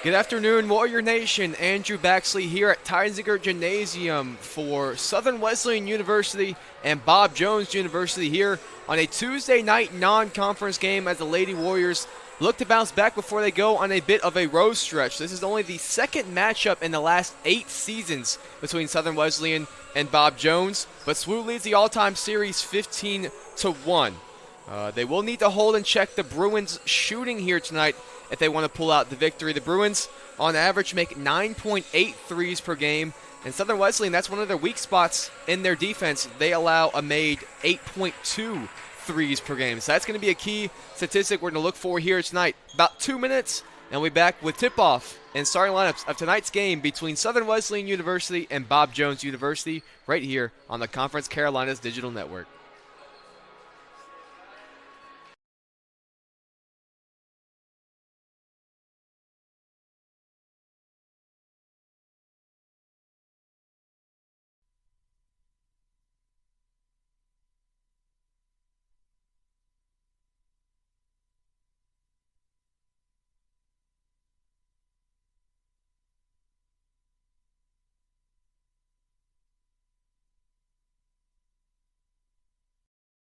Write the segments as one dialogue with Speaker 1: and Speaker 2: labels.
Speaker 1: Good afternoon, Warrior Nation. Andrew Baxley here at Teinziger Gymnasium for Southern Wesleyan University and Bob Jones University here on a Tuesday night non-conference game as the Lady Warriors look to bounce back before they go on a bit of a road stretch. This is only the second matchup in the last 8 seasons between Southern Wesleyan and Bob Jones, but SWU leads the all-time series 15-1. They will need to hold and check the Bruins' shooting here tonight if they want to pull out the victory. The Bruins, on average, make 9.8 threes per game. And Southern Wesleyan, that's one of their weak spots in their defense. They allow a made 8.2 threes per game. So that's going to be a key statistic we're going to look for here tonight. About 2 minutes, and we'll be back with tip-off and starting lineups of tonight's game between Southern Wesleyan University and Bob Jones University right here on the Conference Carolinas Digital Network.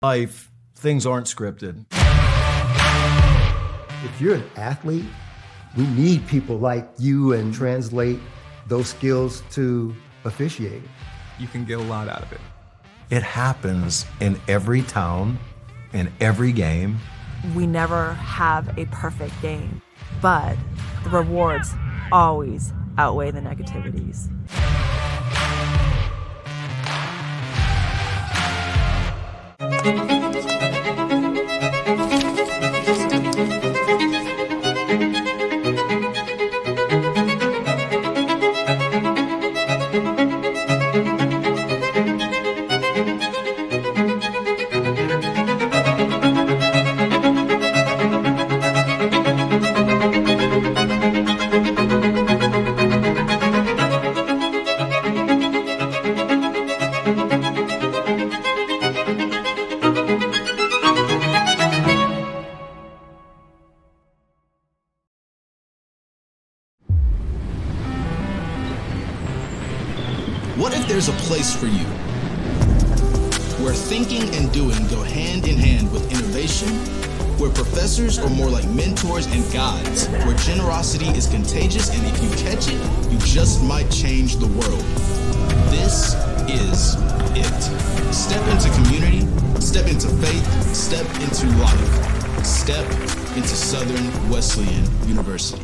Speaker 2: Life, things aren't scripted.
Speaker 3: If you're an athlete, we need people like you and translate those skills to officiating.
Speaker 4: You can get a lot out of it.
Speaker 2: It happens in every town, in every game.
Speaker 5: We never have a perfect game, but the rewards always outweigh the negativities.
Speaker 6: What if there's a place for you where thinking and doing go hand in hand with innovation, where professors are more like mentors and guides, where generosity is contagious and if you catch it, you just might change the world? This is it. Step into community, step into faith, step into life, step into Southern Wesleyan University.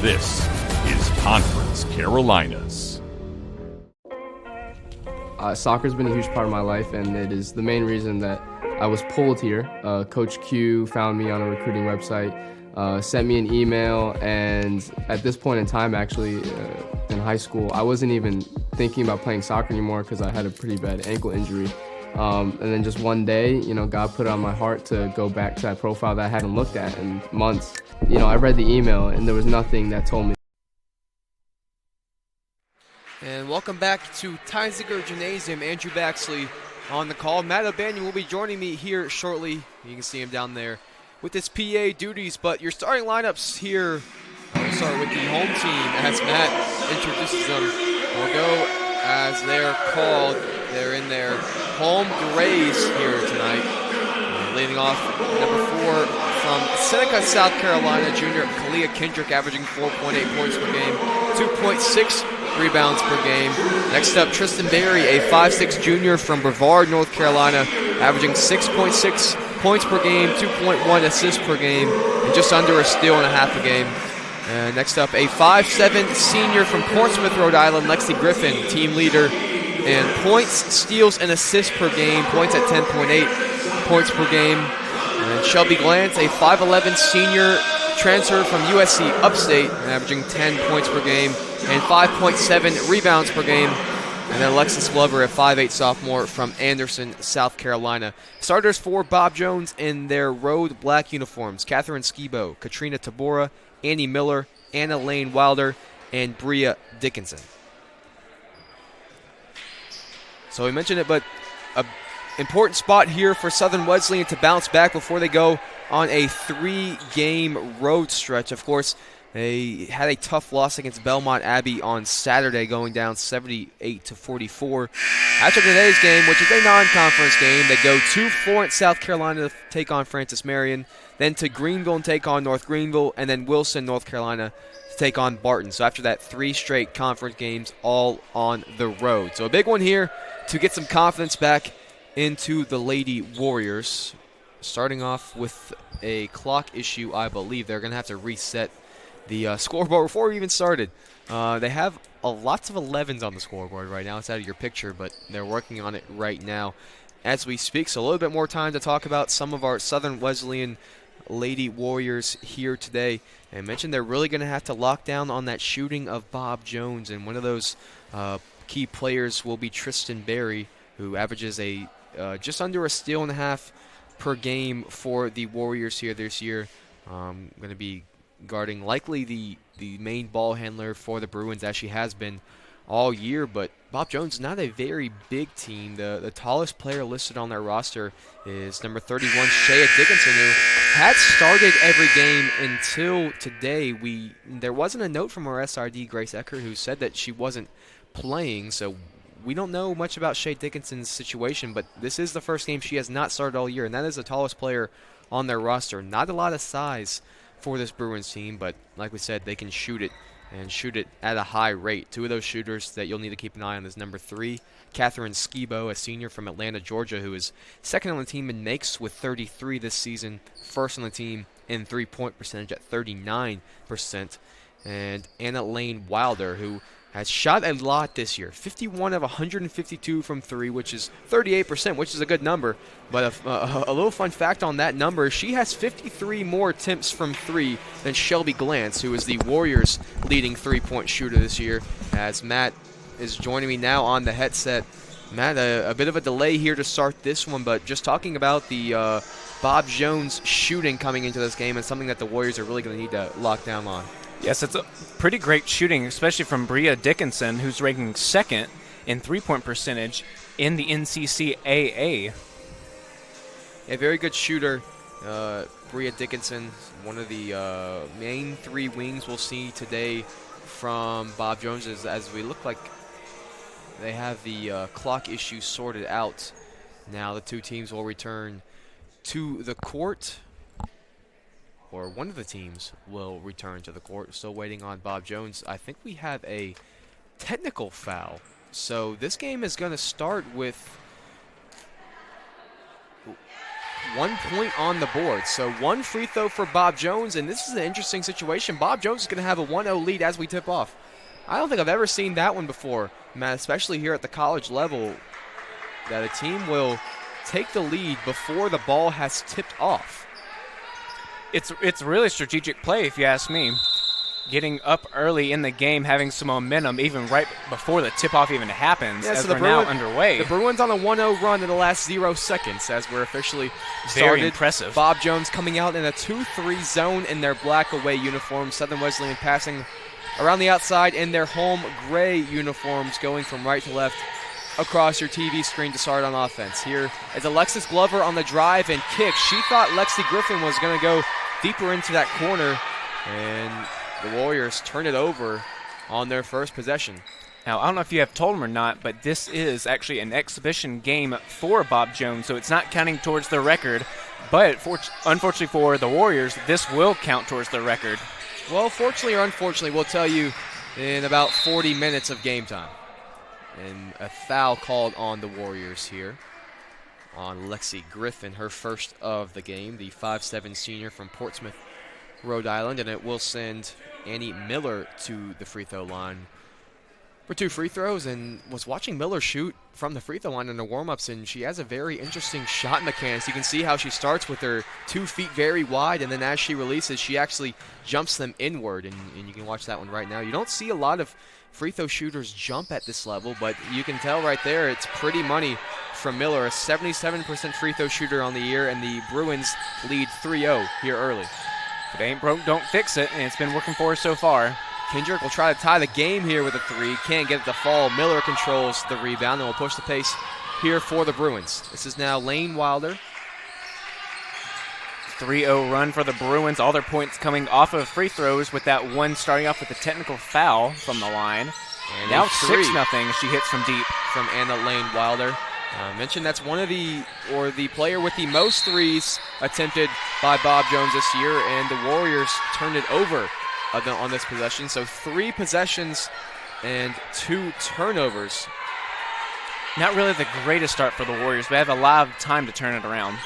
Speaker 7: This is Conference Carolinas.
Speaker 8: Soccer's been a huge part of my life, and it is the main reason that I was pulled here. Coach Q found me on a recruiting website, sent me an email, and at this point in time, actually, in high school, I wasn't even thinking about playing soccer anymore because I had a pretty bad ankle injury. And then just one day, God put it on my heart to go back to that profile that I hadn't looked at in months. I read the email, and there was nothing that told me.
Speaker 1: And welcome back to Teinziger Gymnasium. Andrew Baxley on the call. Matt O'Banion will be joining me here shortly. You can see him down there with his PA duties. But your starting lineups here, we'll start with the home team as Matt introduces them. We'll go as they're called. They're in their home grays here tonight. Leading off, number 4 from Seneca, South Carolina, junior Kalia Kendrick, averaging 4.8 points per game, 2.6 rebounds per game. Next up, Tristan Berry, a 5'6 junior from Brevard, North Carolina, averaging 6.6 points per game, 2.1 assists per game, and just under a steal and a half a game. And next up, a 5'7 senior from Portsmouth, Rhode Island, Lexi Griffin, team leader in points, steals, and assists per game, points at 10.8 points per game. And Shelby Glantz, a 5'11 senior transfer from USC Upstate, averaging 10 points per game and 5.7 rebounds per game. And then Alexis Glover, a 5'8 sophomore from Anderson, South Carolina. Starters for Bob Jones in their road black uniforms: Catherine Skibo, Katrina Tabora, Annie Miller, Anna Lane Wilder, and Bria Dickinson. So we mentioned it, but an important spot here for Southern Wesleyan to bounce back before they go on a 3-game road stretch. Of course, they had a tough loss against Belmont Abbey on Saturday, going down 78-44. After today's game, which is a non-conference game, they go to Florence, South Carolina to take on Francis Marion, then to Greenville and take on North Greenville, and then Wilson, North Carolina to take on Barton. So after that, 3 straight conference games all on the road. So a big one here to get some confidence back into the Lady Warriors. Starting off with a clock issue, I believe. They're going to have to reset the scoreboard before we even started. They have lots of 11s on the scoreboard right now. It's out of your picture, but they're working on it right now as we speak. So a little bit more time to talk about some of our Southern Wesleyan Lady Warriors here today. And I mentioned they're really going to have to lock down on that shooting of Bob Jones, and one of those key players will be Tristan Berry, who averages a just under a steal and a half per game for the Warriors here this year. Going to be guarding likely the main ball handler for the Bruins, as she has been all year. But Bob Jones is not a very big team. The tallest player listed on their roster is number 31, Shea Dickinson, who had started every game until today. There wasn't a note from our SRD, Grace Eckert, who said that she wasn't playing, so we don't know much about Shea Dickinson's situation, but this is the first game she has not started all year, and that is the tallest player on their roster. Not a lot of size for this Bruins team, but like we said, they can shoot it, and shoot it at a high rate. 2 of those shooters that you'll need to keep an eye on is number 3, Catherine Skibo, a senior from Atlanta, Georgia, who is second on the team in makes with 33 this season, first on the team in three-point percentage at 39%, and Anna Lane Wilder, who has shot a lot this year. 51 of 152 from 3, which is 38%, which is a good number. But a little fun fact on that number, she has 53 more attempts from 3 than Shelby Glantz, who is the Warriors' leading three-point shooter this year, as Matt is joining me now on the headset. Matt, a bit of a delay here to start this one, but just talking about the Bob Jones shooting coming into this game and something that the Warriors are really going to need to lock down on.
Speaker 9: Yes, it's a pretty great shooting, especially from Bria Dickinson, who's ranking second in three-point percentage in the NCCAA.
Speaker 1: A very good shooter, Bria Dickinson, one of the main 3 wings we'll see today from Bob Jones, as we look like they have the clock issue sorted out. Now the 2 teams will return to the court, or one of the teams will return to the court. Still waiting on Bob Jones. I think we have a technical foul. So this game is going to start with 1 point on the board. So 1 free throw for Bob Jones, and this is an interesting situation. Bob Jones is going to have a 1-0 lead as we tip off. I don't think I've ever seen that one before, Matt, especially here at the college level, that a team will take the lead before the ball has tipped off.
Speaker 9: It's really strategic play, if you ask me. Getting up early in the game, having some momentum, even right before the tip-off even happens, as we're now underway.
Speaker 1: The Bruins on a 1-0 run in the last 0 seconds as we're officially started.
Speaker 9: Very impressive.
Speaker 1: Bob Jones coming out in a 2-3 zone in their black away uniforms. Southern Wesleyan passing around the outside in their home gray uniforms, going from right to left across your TV screen to start on offense. Here is Alexis Glover on the drive and kick. She thought Lexi Griffin was going to go deeper into that corner, and the Warriors turn it over on their first possession.
Speaker 9: Now, I don't know if you have told him or not, but this is actually an exhibition game for Bob Jones, so it's not counting towards the record. But unfortunately for the Warriors, this will count towards the record.
Speaker 1: Well, fortunately or unfortunately, we'll tell you in about 40 minutes of game time. And a foul called on the Warriors here on Lexi Griffin, her first of the game, the 5'7" senior from Portsmouth, Rhode Island, and it will send Annie Miller to the free throw line. for 2 free throws, and was watching Miller shoot from the free throw line in the warm-ups, and she has a very interesting shot mechanics. You can see how she starts with her 2 feet very wide, and then as she releases, she actually jumps them inward, and you can watch that one right now. You don't see a lot of free throw shooters jump at this level, but you can tell right there it's pretty money from Miller, a 77% free throw shooter on the year, and the Bruins lead 3-0 here early.
Speaker 9: If it ain't broke, don't fix it, and it's been working for her so far.
Speaker 1: Kendrick will try to tie the game here with a 3. Can't get it to fall. Miller controls the rebound and will push the pace here for the Bruins. This is now Lane Wilder.
Speaker 9: 3-0 run for the Bruins. All their points coming off of free throws, with that one starting off with a technical foul from the line. And now 6-0. She hits from deep.
Speaker 1: From Anna Lane Wilder. Mentioned that's one of the player with the most threes attempted by Bob Jones this year, and the Warriors turned it over on this possession. So 3 possessions and 2 turnovers.
Speaker 9: Not really the greatest start for the Warriors, but have a lot of time to turn it around.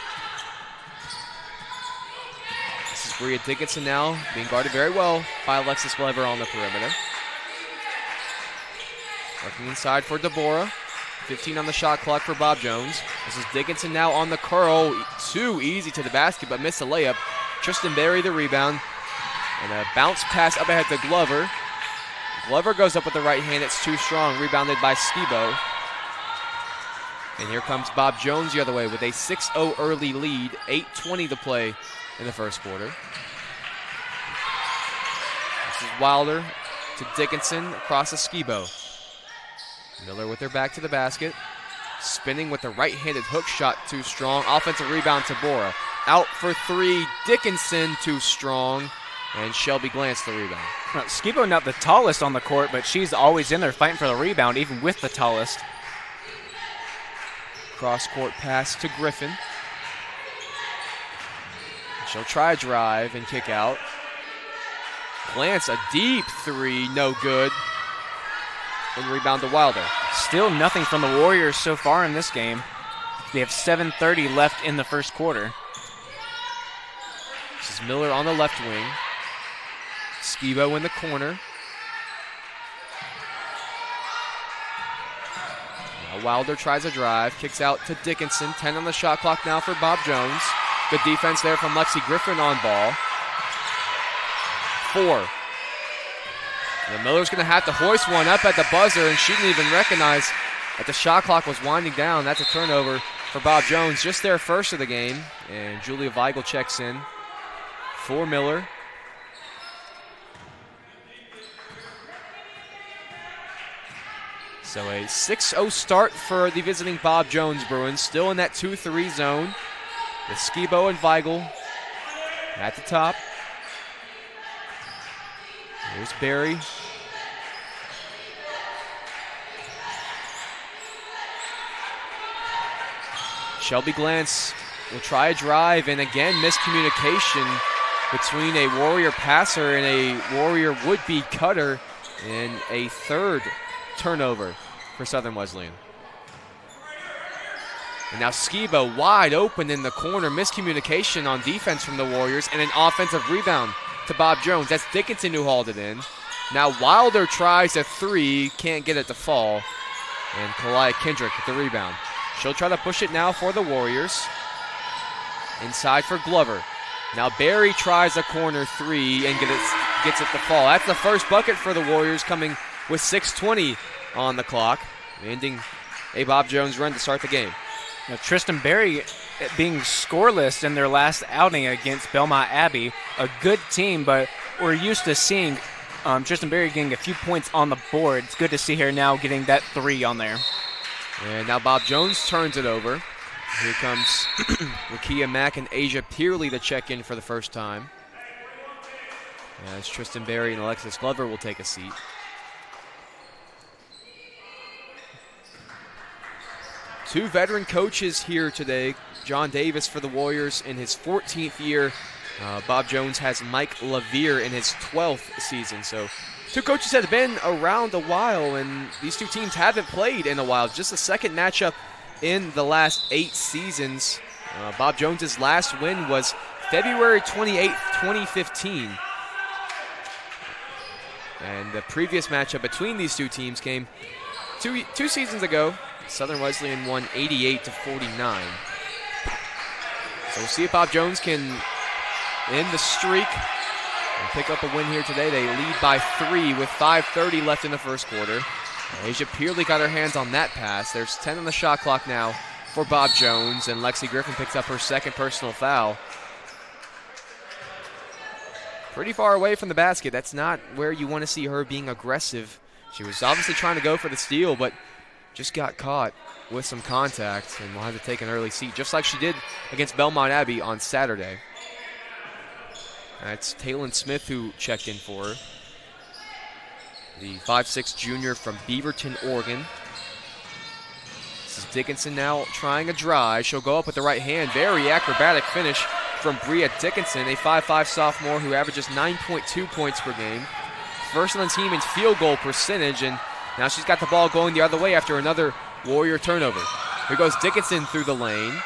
Speaker 1: This is Bria Dickinson now being guarded very well by Alexis Glover on the perimeter. Working inside for Deborah. 15 on the shot clock for Bob Jones. This is Dickinson now on the curl. Too easy to the basket, but missed the layup. Tristan Berry the rebound. And a bounce pass up ahead to Glover. Glover goes up with the right hand. It's too strong. Rebounded by Skibo. And here comes Bob Jones the other way with a 6-0 early lead. 8:20 to play in the first quarter. This is Wilder to Dickinson across to Skibo. Miller with her back to the basket. Spinning with the right-handed hook shot, too strong. Offensive rebound to Bora. Out for 3, Dickinson too strong. And Shelby Glantz the rebound.
Speaker 9: Well, Skibo not the tallest on the court, but she's always in there fighting for the rebound, even with the tallest.
Speaker 1: Cross-court pass to Griffin. She'll try a drive and kick out. Glantz, a deep 3, no good. And rebound to Wilder.
Speaker 9: Still nothing from the Warriors so far in this game. They have 7:30 left in the first quarter.
Speaker 1: This is Miller on the left wing. Skibo in the corner. Now Wilder tries a drive, kicks out to Dickinson. 10 on the shot clock now for Bob Jones. Good defense there from Lexi Griffin on ball. 4. And Miller's going to have to hoist one up at the buzzer, and she didn't even recognize that the shot clock was winding down. That's a turnover for Bob Jones, just their first of the game. And Julia Weigel checks in for Miller. So a 6-0 start for the visiting Bob Jones Bruins, still in that 2-3 zone with Skibo and Weigel at the top. Here's Berry. Shelby Glantz will try a drive, and again, miscommunication between a Warrior passer and a Warrior would-be cutter, and a 3rd turnover for Southern Wesleyan. And now Skibo wide open in the corner. Miscommunication on defense from the Warriors, and an offensive rebound to Bob Jones. That's Dickinson who hauled it in. Now Wilder tries a 3, can't get it to fall. And Kalia Kendrick with the rebound. She'll try to push it now for the Warriors. Inside for Glover. Now Berry tries a corner 3 and gets it to fall. That's the first bucket for the Warriors, coming with 6:20 on the clock, ending a Bob Jones run to start the game.
Speaker 9: Now, Tristan Berry being scoreless in their last outing against Belmont Abbey. A good team, but we're used to seeing Tristan Berry getting a few points on the board. It's good to see her now getting that 3 on there.
Speaker 1: And now Bob Jones turns it over. Here comes Lakia Mack and Asia Peerley to check in for the first time. As Tristan Berry and Alexis Glover will take a seat. Two veteran coaches here today. John Davis for the Warriors in his 14th year. Bob Jones has Mike LaVere in his 12th season. So two coaches that have been around a while, and these two teams haven't played in a while. Just the second matchup in the last 8 seasons. Bob Jones's last win was February 28th, 2015. And the previous matchup between these two teams came two seasons ago. Southern Wesleyan won 88-49. So we'll see if Bob Jones can end the streak and pick up a win here today. They lead by 3 with 5:30 left in the first quarter. Asia Peerley got her hands on that pass. There's 10 on the shot clock now for Bob Jones, and Lexi Griffin picks up her second personal foul. Pretty far away from the basket. That's not where you want to see her being aggressive. She was obviously trying to go for the steal, but just got caught with some contact and will have to take an early seat, just like she did against Belmont Abbey on Saturday. That's Taylon Smith who checked in for her. The 5'6" junior from Beaverton, Oregon. This is Dickinson now trying a drive. She'll go up with the right hand. Very acrobatic finish from Bria Dickinson, a 5'5" sophomore who averages 9.2 points per game. First on the team in field goal percentage, and now she's got the ball going the other way after another Warrior turnover. Here goes Dickinson through the lane.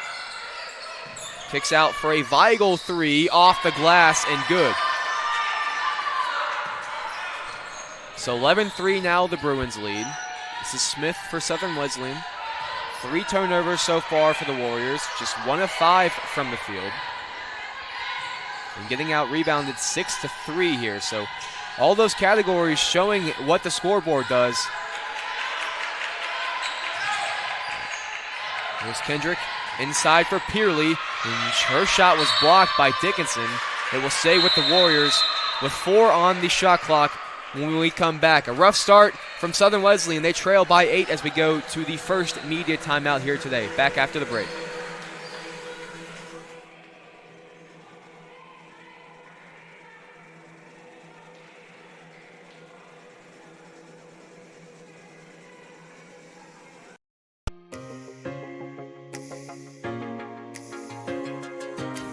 Speaker 1: Kicks out for a Weigel 3 off the glass and good. So 11-3 now the Bruins lead. This is Smith for Southern Wesleyan. 3 turnovers so far for the Warriors, just 1 of 5 from the field. And getting out rebounded 6-3 here. So all those categories showing what the scoreboard does. Here's Kendrick inside for Peerley. And her shot was blocked by Dickinson. It will stay with the Warriors with 4 on the shot clock when we come back. A rough start from Southern Wesleyan. They trail by 8 as we go to the first media timeout here today. Back after the break.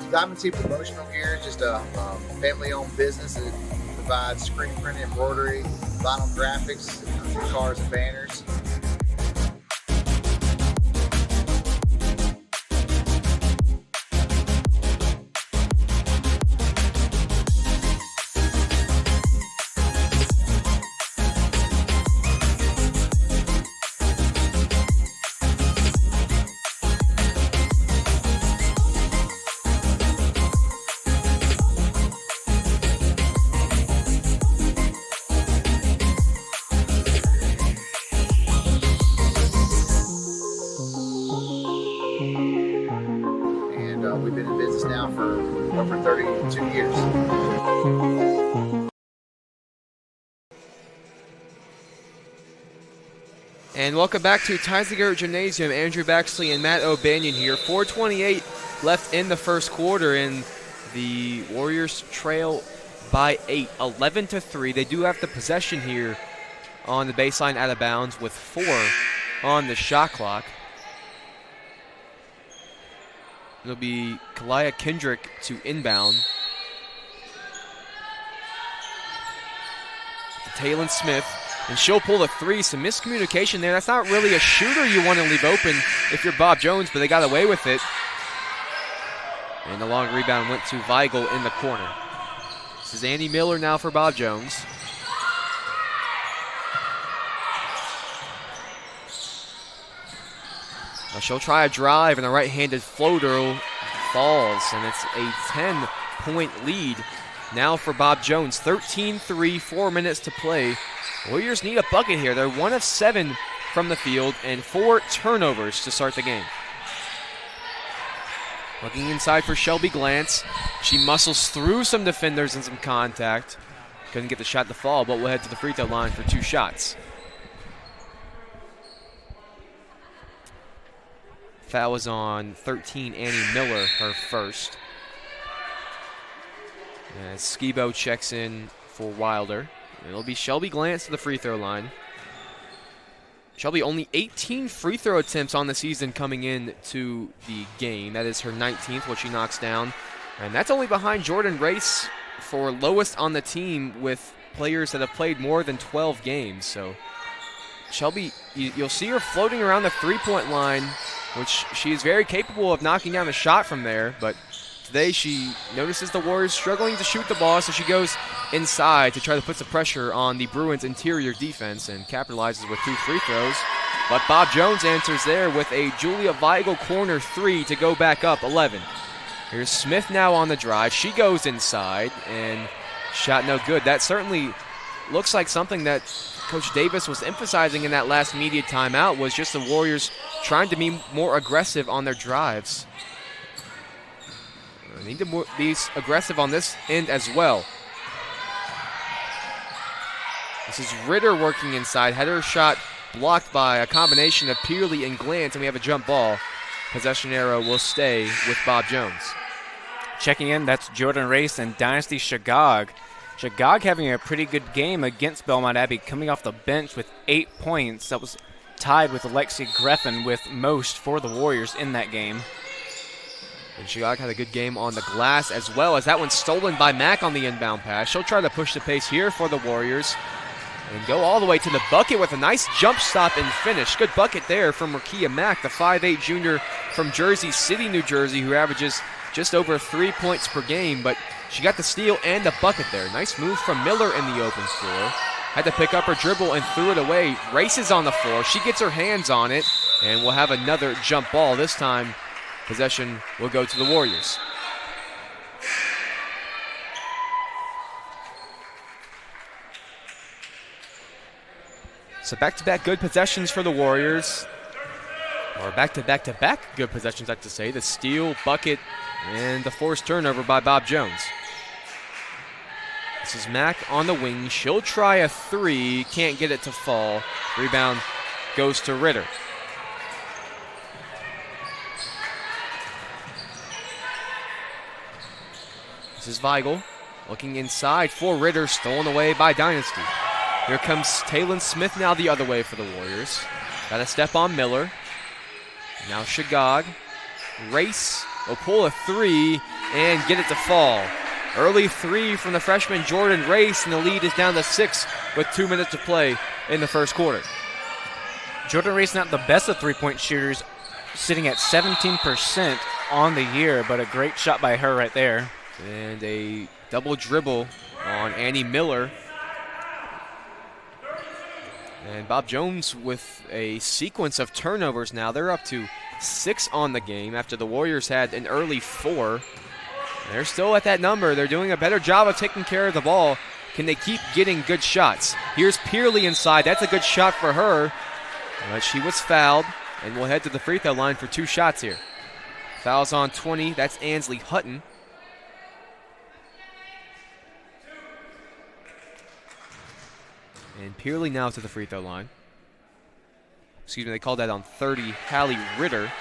Speaker 10: Diamond T Promotional Gear is just a family-owned business that provides screen print, embroidery, vinyl graphics, cars and banners. We've been in business now for over 32 years.
Speaker 1: And welcome back to Tysinger Gymnasium. Andrew Baxley and Matt O'Banion here. 4:28 left in the first quarter, and the Warriors trail by 8, 11-3. They do have the possession here on the baseline out of bounds with 4 on the shot clock. It'll be Kalia Kendrick to inbound. Taylon Smith, and she'll pull the 3. Some miscommunication there. That's not really a shooter you want to leave open if you're Bob Jones, but they got away with it. And the long rebound went to Weigel in the corner. This is Andy Miller now for Bob Jones. Now she'll try a drive, and a right-handed floater falls, and it's a 10-point lead now for Bob Jones. 13-3, 4 minutes to play. Warriors need a bucket here. They're 1 of 7 from the field and 4 turnovers to start the game. Looking inside for Shelby Glantz. She muscles through some defenders and some contact. Couldn't get the shot to fall, but we'll head to the free throw line for 2 shots. Foul was on 13, Annie Miller, her first. As Skibo checks in for Wilder. It'll be Shelby Glantz to the free throw line. Shelby only 18 free throw attempts on the season coming in to the game. That is her 19th, what she knocks down. And that's only behind Jordan Race for lowest on the team with players that have played more than 12 games. So Shelby, you'll see her floating around the three-point line, which she is very capable of knocking down a shot from there. But today she notices the Warriors struggling to shoot the ball, so she goes inside to try to put some pressure on the Bruins' interior defense and capitalizes with 2 free throws. But Bob Jones answers there with a Julia Weigel corner 3 to go back up 11. Here's Smith now on the drive. She goes inside and shot no good. That certainly looks like something that Coach Davis was emphasizing in that last media timeout, was just the Warriors trying to be more aggressive on their drives. They need to be aggressive on this end as well. This is Ritter working inside. Header shot blocked by a combination of Peerley and Glantz, and we have a jump ball. Possession arrow will stay with Bob Jones.
Speaker 9: Checking in, that's Jordan Race and Dynasty Shagog. Shagog having a pretty good game against Belmont Abbey, coming off the bench with 8 points. That was tied with Alexi Greffen with most for the Warriors in that game.
Speaker 1: And Shagog had a good game on the glass as well, as that one's stolen by Mack on the inbound pass. She'll try to push the pace here for the Warriors and go all the way to the bucket with a nice jump stop and finish. Good bucket there from Rakia Mack, the 5'8 junior from Jersey City, New Jersey, who averages just over 3 points per game, but she got the steal and the bucket there. Nice move from Miller in the open floor. Had to pick up her dribble and threw it away. Races on the floor. She gets her hands on it, and we'll have another jump ball. This time, possession will go to the Warriors. So back-to-back good possessions for the Warriors. Or back-to-back-to-back good possessions, I have to say. The steal, bucket, and the forced turnover by Bob Jones. This is Mack on the wing. She'll try a 3. Can't get it to fall. Rebound goes to Ritter. This is Weigel looking inside for Ritter. Stolen away by Dynasty. Here comes Taylon Smith now the other way for the Warriors. Got a step on Miller. Now Shagog. Race will pull a 3 and get it to fall. Early 3 from the freshman Jordan Race, and the lead is down to 6 with 2 minutes to play in the first quarter.
Speaker 9: Jordan Race not the best of three-point shooters, sitting at 17% on the year, but a great shot by her right there.
Speaker 1: And a double dribble on Annie Miller. And Bob Jones with a sequence of turnovers now. They're up to 6 on the game after the Warriors had an early 4. They're still at that number. They're doing a better job of taking care of the ball. Can they keep getting good shots? Here's Peerley inside. That's a good shot for her. But she was fouled, and we'll head to the free throw line for 2 shots here. Fouls on 20. That's Ansley Hutton. And Peerley now to the free throw line. Excuse me, they called that on 30. Hallie Ritter.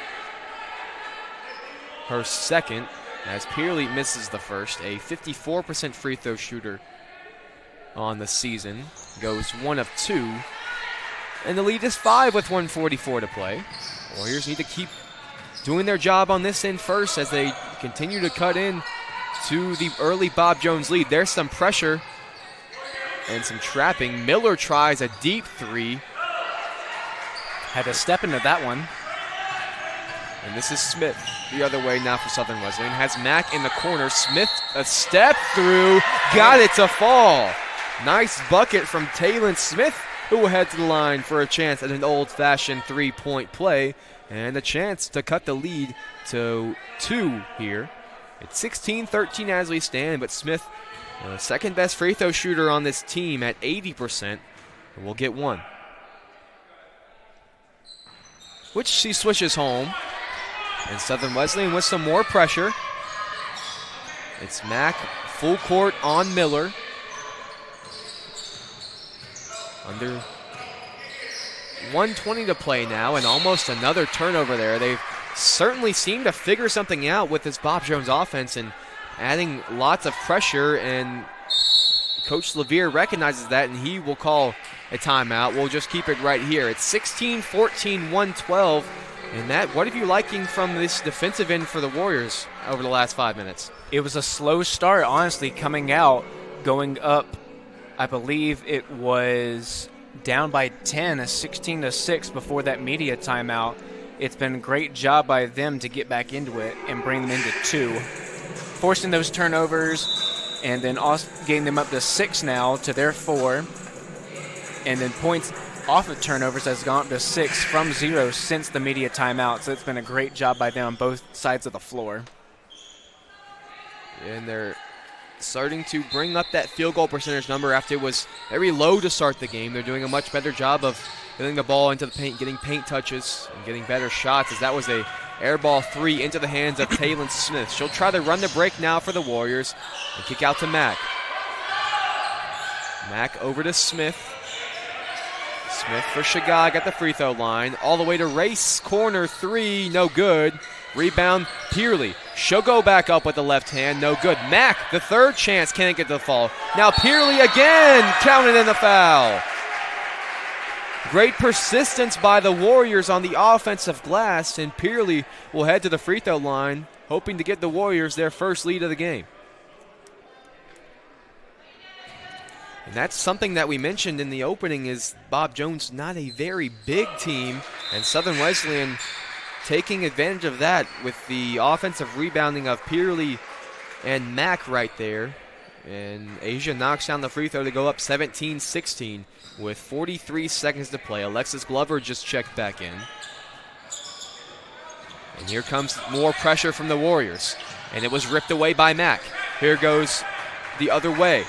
Speaker 1: Her second, as Peerley misses the first. A 54% free throw shooter on the season. Goes 1 of 2. And the lead is 5 with 1:44 to play. Warriors need to keep doing their job on this end first as they continue to cut in to the early Bob Jones lead. There's some pressure and some trapping. Miller tries a deep 3.
Speaker 9: Had to step into that one.
Speaker 1: And this is Smith the other way now for Southern Wesleyan. Has Mack in the corner. Smith a step through. Got it to fall. Nice bucket from Taylon Smith, who will head to the line for a chance at an old-fashioned 3-point play. And a chance to cut the lead to 2 here. It's 16-13 as we stand, but Smith, second best free throw shooter on this team at 80%, will get 1. Which she swishes home. And Southern Wesleyan with some more pressure. It's Mack full court on Miller. Under 1:20 to play now, and almost another turnover there. They certainly seem to figure something out with this Bob Jones offense and adding lots of pressure, and Coach Levere recognizes that, and he will call a timeout. We'll just keep it right here. It's 16-14, 112. And Matt, what have you liking from this defensive end for the Warriors over the last 5 minutes?
Speaker 9: It was a slow start, honestly, coming out, going up. I believe it was down by 10, 16-6 before that media timeout. It's been a great job by them to get back into it and bring them into 2. Forcing those turnovers and then also getting them up to 6 now to their 4. And then points off of turnovers has gone up to 6 from 0 since the media timeout. So it's been a great job by them on both sides of the floor.
Speaker 1: And they're starting to bring up that field goal percentage number after it was very low to start the game. They're doing a much better job of getting the ball into the paint, getting paint touches, and getting better shots, as that was a air ball 3 into the hands of Taylon Smith. She'll try to run the break now for the Warriors and kick out to Mack. Mack over to Smith. Smith for Shagag at the free throw line. All the way to Race. Corner 3, no good. Rebound, Peerley. She'll go back up with the left hand, no good. Mack, the third chance, can't get the fall. Now Peerley again, counted in the foul. Great persistence by the Warriors on the offensive glass, and Peerley will head to the free throw line, hoping to get the Warriors their first lead of the game. And that's something that we mentioned in the opening, is Bob Jones not a very big team, and Southern Wesleyan taking advantage of that with the offensive rebounding of Peerley and Mack right there. And Asia knocks down the free throw to go up 17-16 with 43 seconds to play. Alexis Glover just checked back in. And here comes more pressure from the Warriors. And it was ripped away by Mack. Here goes the other way.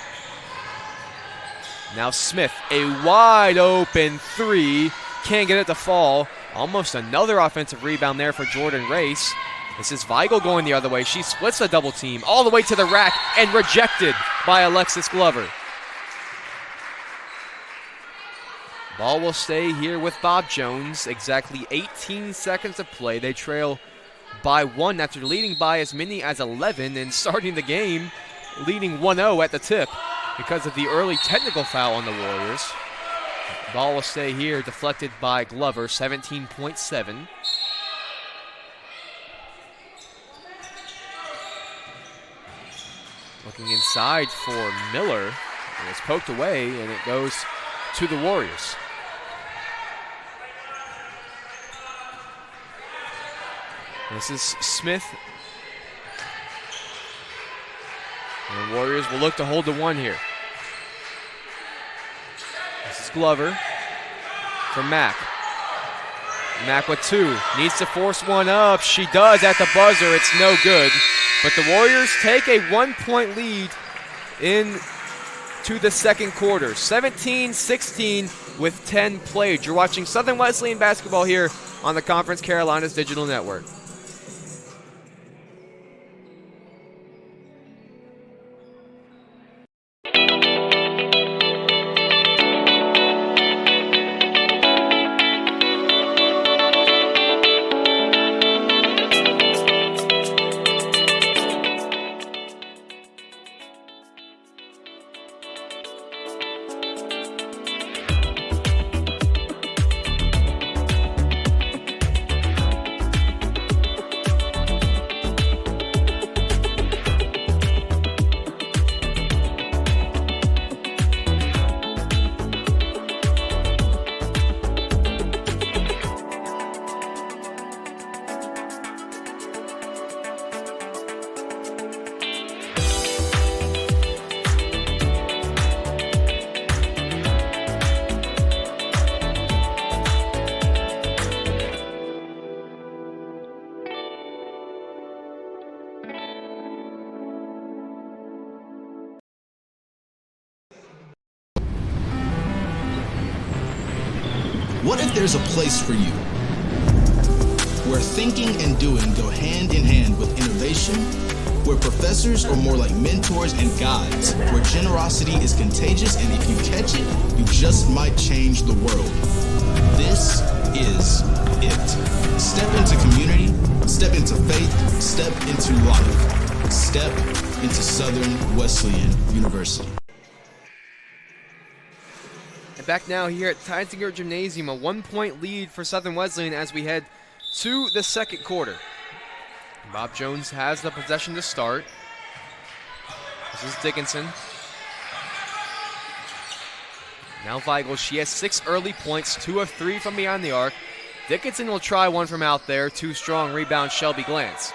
Speaker 1: Now Smith, a wide open 3. Can't get it to fall. Almost another offensive rebound there for Jordan Race. This is Weigel going the other way. She splits the double team all the way to the rack and rejected by Alexis Glover. Ball will stay here with Bob Jones. Exactly 18 seconds to play. They trail by 1 after leading by as many as 11 and starting the game leading 1-0 at the tip because of the early technical foul on the Warriors. Ball will stay here, deflected by Glover, 17.7. Looking inside for Miller. And it's poked away, and it goes to the Warriors. This is Smith. And the Warriors will look to hold the 1 here. This is Glover for Mack. Mack with 2. Needs to force one up. She does at the buzzer. It's no good. But the Warriors take a 1-point lead into the second quarter. 17-16 with 10 played. You're watching Southern Wesleyan basketball here on the Conference Carolinas Digital Network.
Speaker 6: What if there's a place for you where thinking and doing go hand in hand with innovation, where professors are more like mentors and guides, where generosity is contagious, and if you catch it, you just might change the world? This is it. Step into community, step into faith, step into life, step into Southern Wesleyan University.
Speaker 1: Back now here at Teinsinger Gymnasium, a 1-point lead for Southern Wesleyan as we head to the second quarter. Bob Jones has the possession to start. This is Dickinson. Now Weigel, she has 6 early points, 2 of 3 from behind the arc. Dickinson will try one from out there. 2 strong rebounds, Shelby Glantz.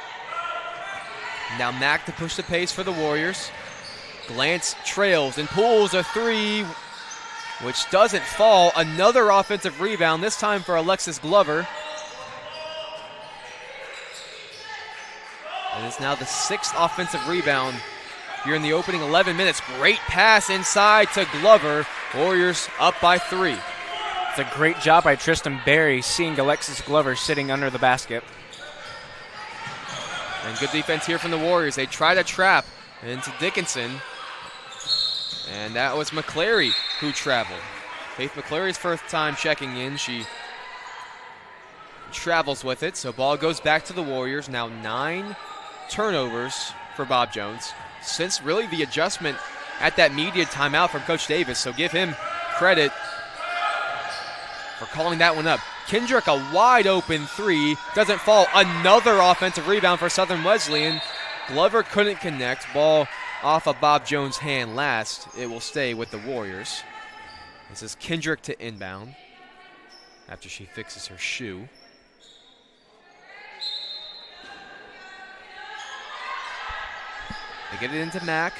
Speaker 1: Now Mack to push the pace for the Warriors. Glantz trails and pulls a three, which doesn't fall. Another offensive rebound, this time for Alexis Glover. And it's now the 6th offensive rebound here in the opening 11 minutes. Great pass inside to Glover. Warriors up by 3.
Speaker 9: It's a great job by Tristan Berry seeing Alexis Glover sitting under the basket.
Speaker 1: And good defense here from the Warriors. They try to trap into Dickinson. And that was McClary who traveled. Faith McClary's first time checking in. She travels with it. So ball goes back to the Warriors. Now 9 turnovers for Bob Jones since really the adjustment at that media timeout from Coach Davis. So give him credit for calling that one up. Kendrick, a wide open three, doesn't fall. Another offensive rebound for Southern Wesleyan. Glover couldn't connect. Ball off of Bob Jones' hand last. It will stay with the Warriors. This is Kendrick to inbound after she fixes her shoe. They get it into Mack.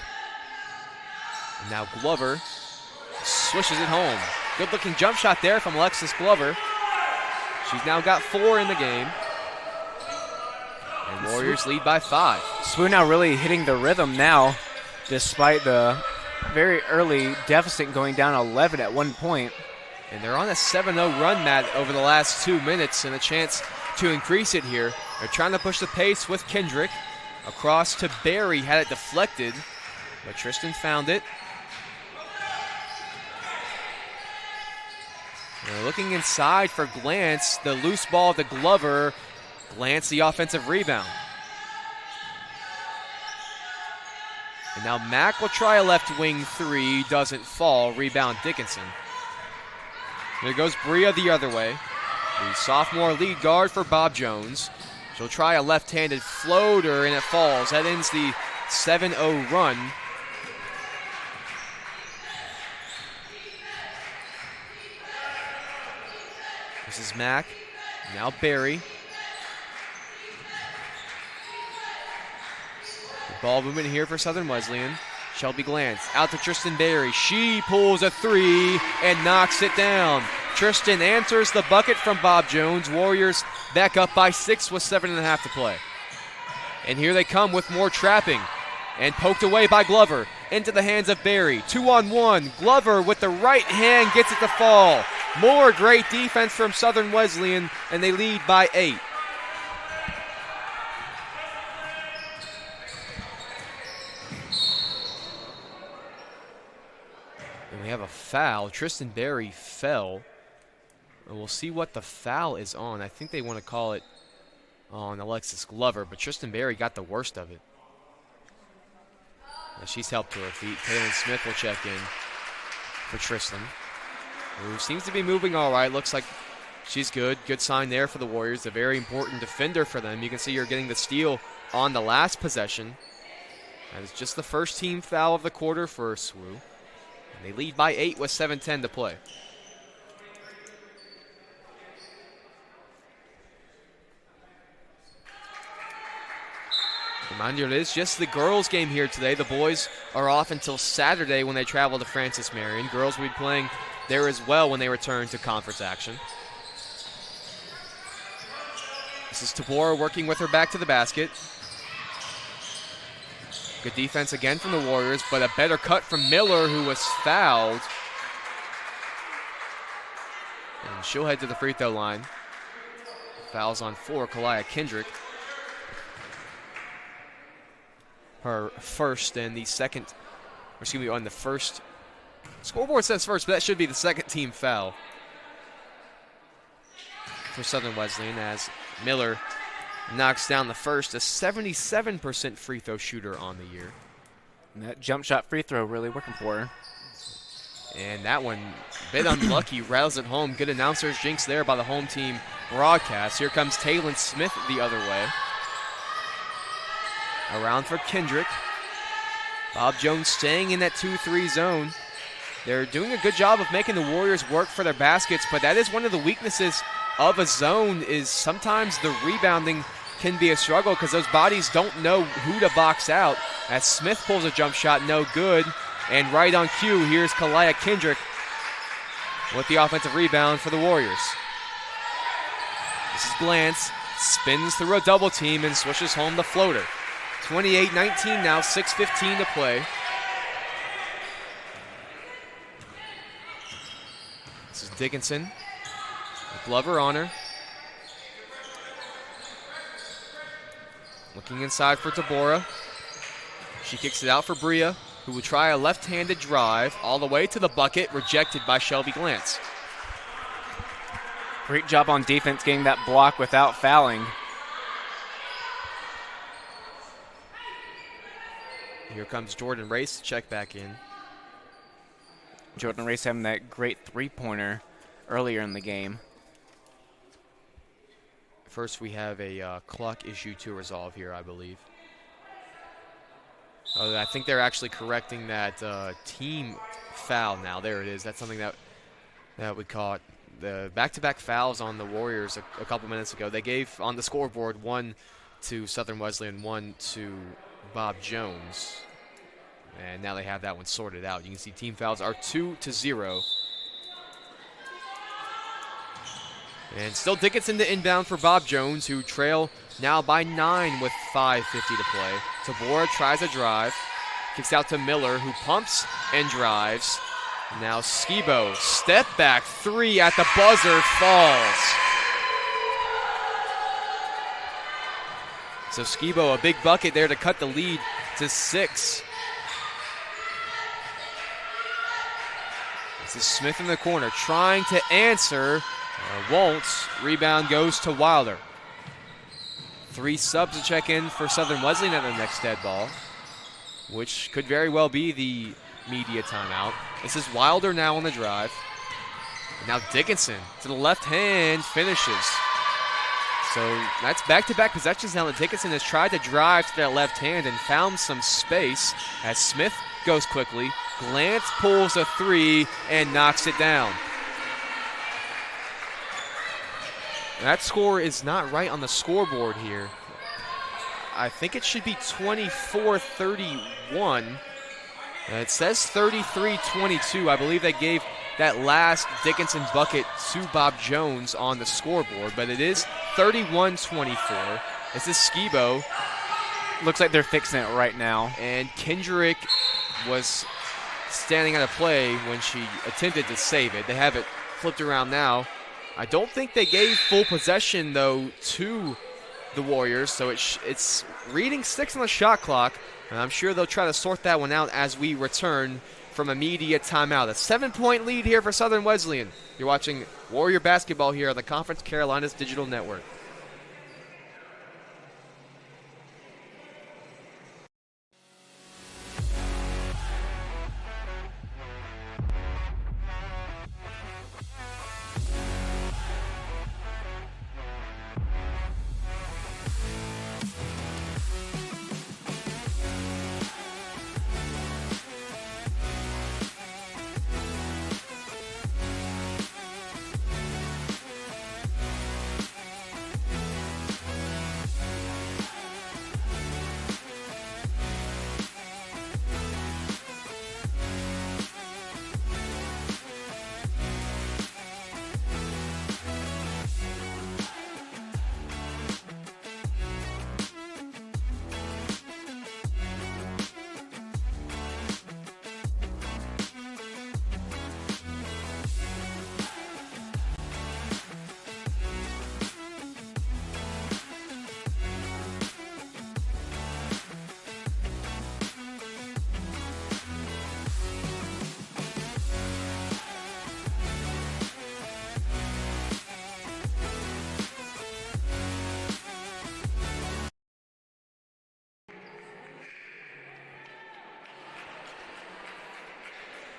Speaker 1: And now Glover swishes it home. Good-looking jump shot there from Alexis Glover. She's now got 4 in the game. And Warriors lead by 5.
Speaker 9: SWU now really hitting the rhythm now, despite the very early deficit going down 11 at one point.
Speaker 1: And they're on a 7-0 run, Matt, over the last 2 minutes, and a chance to increase it here. They're trying to push the pace with Kendrick. Across to Barry, had it deflected, but Tristan found it. They're looking inside for Glantz. The loose ball to Glover. Glantz the offensive rebound. And now Mack will try a left wing three. Doesn't fall. Rebound Dickinson. There goes Bria the other way. The sophomore lead guard for Bob Jones. She'll try a left-handed floater, and it falls. That ends the 7-0 run. This is Mack. Now Barry. The ball movement here for Southern Wesleyan. Shelby Glantz out to Tristan Berry. She pulls a three and knocks it down. Tristan answers the bucket from Bob Jones. Warriors back up by 6 with 7.5 to play. And here they come with more trapping. And poked away by Glover. Into the hands of Barry. 2-on-1. Glover with the right hand gets it to fall. More great defense from Southern Wesleyan, and they lead by 8. And we have a foul. Tristan Berry fell. And we'll see what the foul is on. I think they want to call it on Alexis Glover, but Tristan Berry got the worst of it. Now she's helped to her feet. Kaylin Smith will check in for Tristan, who seems to be moving all right. Looks like she's good. Good sign there for the Warriors. A very important defender for them. You can see her getting the steal on the last possession. That is just the first team foul of the quarter for SWU. And they lead by 8 with 7:10 to play. Reminder, it is just the girls' game here today. The boys are off until Saturday when they travel to Francis Marion. Girls will be playing there as well when they return to conference action. This is Tabora working with her back to the basket. Good defense again from the Warriors, but a better cut from Miller, who was fouled. And she'll head to the free throw line. Fouls on 4, Kalia Kendrick. Her first and the second, or excuse me, on the first. Scoreboard says first, but that should be the second team foul for Southern Wesleyan, as Miller knocks down the first, a 77% free throw shooter on the year.
Speaker 9: And that jump shot free throw really working for her.
Speaker 1: And that one, a bit unlucky, rattles it home. Good announcers jinx there by the home team broadcast. Here comes Taylon Smith the other way. Around for Kendrick. Bob Jones staying in that 2-3 zone. They're doing a good job of making the Warriors work for their baskets, but that is one of the weaknesses of a zone, is sometimes the rebounding can be a struggle because those bodies don't know who to box out. As Smith pulls a jump shot, no good. And right on cue, here's Kalia Kendrick with the offensive rebound for the Warriors. This is Glantz, spins through a double team and swishes home the floater. 28-19 now, 6:15 to play. This is Dickinson. Glover on her. Looking inside for Tabora. She kicks it out for Bria, who will try a left-handed drive all the way to the bucket, rejected by Shelby Glantz.
Speaker 9: Great job on defense getting that block without fouling.
Speaker 1: Here comes Jordan Race to check back in.
Speaker 9: Jordan Race having that great three-pointer earlier in the game.
Speaker 1: First, we have a clock issue to resolve here, I believe. Oh, I think they're actually correcting that team foul now. There it is. That's something that we caught. The back-to-back fouls on the Warriors a couple minutes ago. They gave on the scoreboard one to Southern Wesleyan, one to Bob Jones. And now they have that one sorted out. You can see team fouls are 2-0. And still Dickinson to inbound for Bob Jones, who trail now by 9 with 5:50 to play. Tabora tries a drive, kicks out to Miller, who pumps and drives. Now Skibo, step back three at the buzzer, falls. So Skibo, a big bucket there to cut the lead to 6. This is Smith in the corner, trying to answer. Won't. Rebound goes to Wilder. 3 subs to check in for Southern Wesleyan at the next dead ball, which could very well be the media timeout. This is Wilder now on the drive. And now Dickinson to the left hand, finishes. So that's back-to-back possessions now that Dickinson has tried to drive to that left hand and found some space as Smith goes quickly. Glantz pulls a 3 and knocks it down. That score is not right on the scoreboard here. I think it should be 24-31. It says 33-22. I believe they gave that last Dickinson bucket to Bob Jones on the scoreboard, but it is 31-24. This is Skibo.
Speaker 9: Looks like they're fixing it right now.
Speaker 1: And Kendrick was standing out of play when she attempted to save it. They have it flipped around now. I don't think they gave full possession, though, to the Warriors, so it's reading 6 on the shot clock, and I'm sure they'll try to sort that one out as we return from a media timeout. A 7-point lead here for Southern Wesleyan. You're watching Warrior basketball here on the Conference Carolinas Digital Network.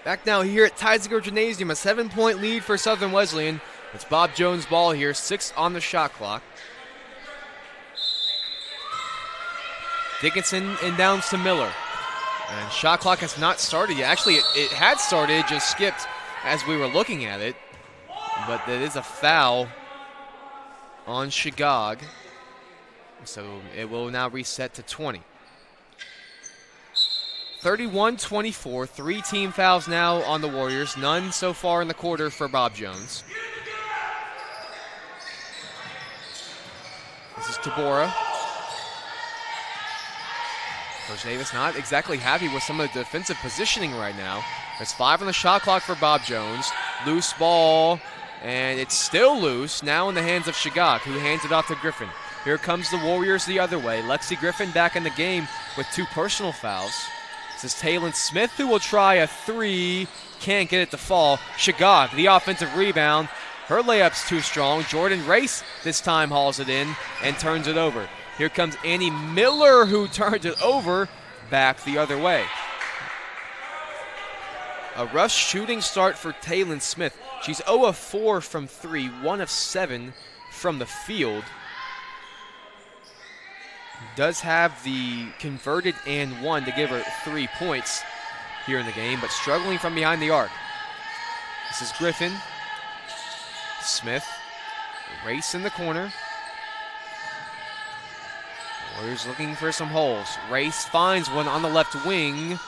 Speaker 1: Back now here at Teisinger Gymnasium, a 7-point lead for Southern Wesleyan. It's Bob Jones' ball here, 6 on the shot clock. Dickinson inbounds to Miller. And shot clock has not started yet. Actually, it had started, it just skipped as we were looking at it. But that is a foul on Shigog. So it will now reset to 20. 31-24, 3 team fouls now on the Warriors. None so far in the quarter for Bob Jones. This is Tabora. Coach Davis not exactly happy with some of the defensive positioning right now. There's 5 on the shot clock for Bob Jones. Loose ball, and it's still loose, now in the hands of Shagak, who hands it off to Griffin. Here comes the Warriors the other way. Lexi Griffin back in the game with 2 personal fouls. This is Taylon Smith, who will try a 3. Can't get it to fall. Shagak, the offensive rebound. Her layup's too strong. Jordan Race this time hauls it in and turns it over. Here comes Annie Miller, who turns it over back the other way. A rough shooting start for Taylon Smith. She's 0 of 4 from 3, 1 of 7 from the field. Does have the converted and 1 to give her 3 points here in the game, but struggling from behind the arc. This is Griffin. Smith, Race in the corner. Warriors looking for some holes. Race finds one on the left wing.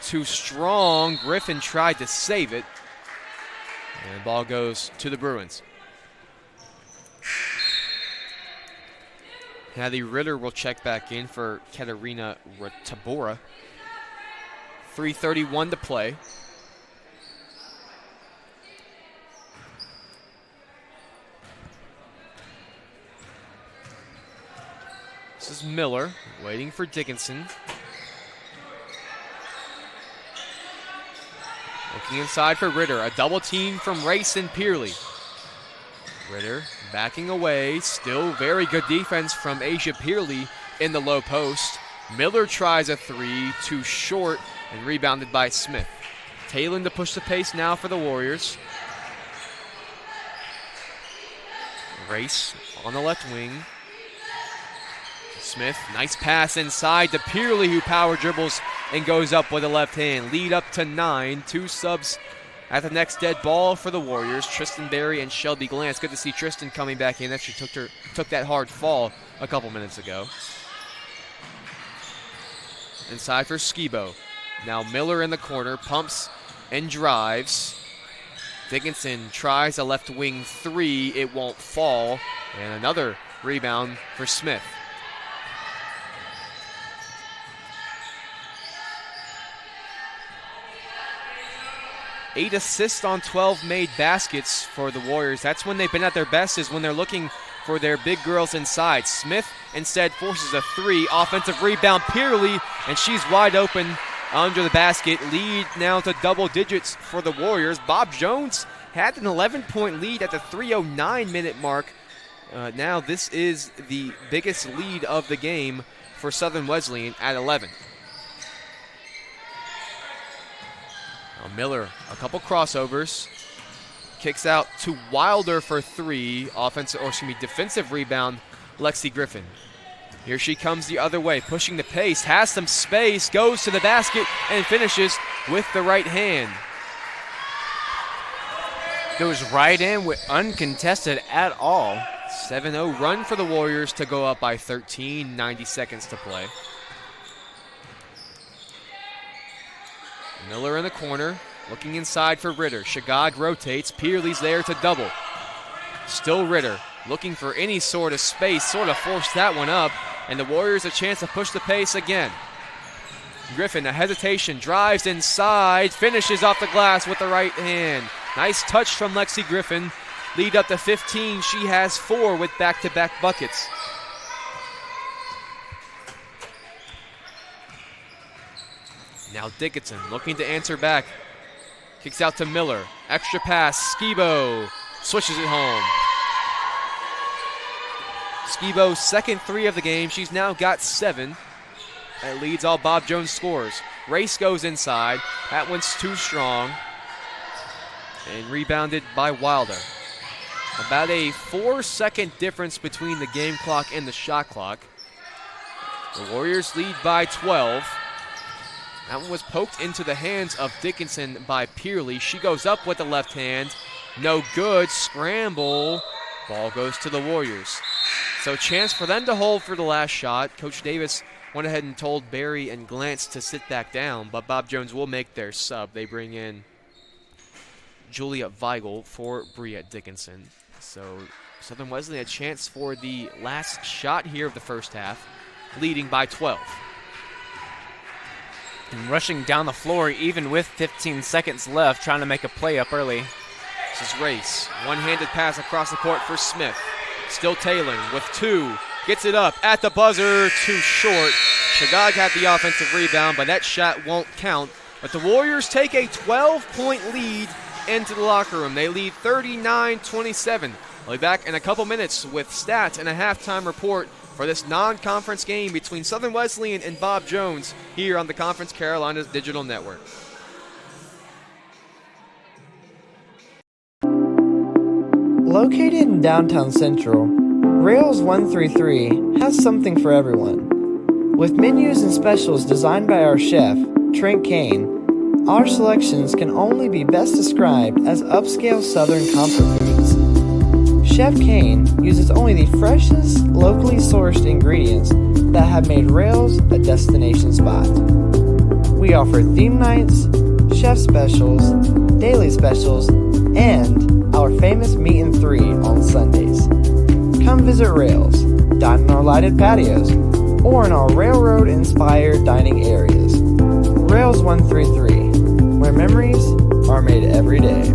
Speaker 1: Too strong. Griffin tried to save it. And the ball goes to the Bruins. Hattie Ritter will check back in for Katerina Tabora. 3:31 to play. This is Miller waiting for Dickinson. Looking inside for Ritter. A double team from Race and Peerley. Ritter backing away. Still very good defense from Asia Peerley in the low post. Miller tries a 3, too short, and rebounded by Smith. Taylon to push the pace now for the Warriors. Race on the left wing. Smith, nice pass inside to Peerley, who power dribbles and goes up with the left hand. Lead up to 9. 2 subs at the next dead ball for the Warriors. Tristan Berry and Shelby Glantz. Good to see Tristan coming back in. She took that hard fall a couple minutes ago. Inside for Skibo. Now Miller in the corner, pumps and drives. Dickinson tries a left wing 3. It won't fall. And another rebound for Smith. 8 assists on 12 made baskets for the Warriors. That's when they've been at their best, is when they're looking for their big girls inside. Smith instead forces a 3. Offensive rebound, Peerley, and she's wide open under the basket. Lead now to double digits for the Warriors. Bob Jones had an 11-point lead at the 3:09-minute mark. Now this is the biggest lead of the game for Southern Wesleyan at 11. Now Miller, a couple crossovers. Kicks out to Wilder for 3. Defensive rebound, Lexi Griffin. Here she comes the other way, pushing the pace, has some space, goes to the basket, and finishes with the right hand.
Speaker 9: Goes right in with uncontested at all.
Speaker 1: 7-0 run for the Warriors to go up by 13, 90 seconds to play. Miller in the corner, looking inside for Ritter. Shagag rotates, Peerley's there to double. Still Ritter, looking for any sort of space, sort of forced that one up, and the Warriors a chance to push the pace again. Griffin, a hesitation, drives inside, finishes off the glass with the right hand. Nice touch from Lexi Griffin. Lead up to 15. She has 4 with back-to-back buckets. Now Dickinson looking to answer back. Kicks out to Miller. Extra pass. Skibo switches it home. Skibo's second 3 of the game. She's now got 7. That leads all Bob Jones scores. Race goes inside. That one's too strong. And rebounded by Wilder. About a 4-second difference between the game clock and the shot clock. The Warriors lead by 12. That one was poked into the hands of Dickinson by Peerley. She goes up with the left hand. No good. Scramble. Ball goes to the Warriors. So chance for them to hold for the last shot. Coach Davis went ahead and told Barry and Glantz to sit back down, but Bob Jones will make their sub. They bring in Julia Weigel for Briette Dickinson. So Southern Wesley a chance for the last shot here of the first half, leading by 12.
Speaker 9: And rushing down the floor even with 15 seconds left, trying to make a play up early.
Speaker 1: This is Race. One-handed pass across the court for Smith. Still tailing with 2. Gets it up at the buzzer, too short. Shagag had the offensive rebound, but that shot won't count. But the Warriors take a 12-point lead into the locker room. They lead 39-27. We'll be back in a couple minutes with stats and a halftime report for this non-conference game between Southern Wesleyan and Bob Jones here on the Conference Carolinas Digital Network.
Speaker 11: Located in downtown Central, Rails 133 has something for everyone. With menus and specials designed by our chef, Trent Kane, our selections can only be best described as upscale Southern comfort foods. Chef Kane uses only the freshest, locally sourced ingredients that have made Rails a destination spot. We offer theme nights, chef specials, daily specials, and our famous Meat and 3 on Sundays. Come visit Rails, dine in our lighted patios, or in our railroad-inspired dining areas. Rails 133, where memories are made every day.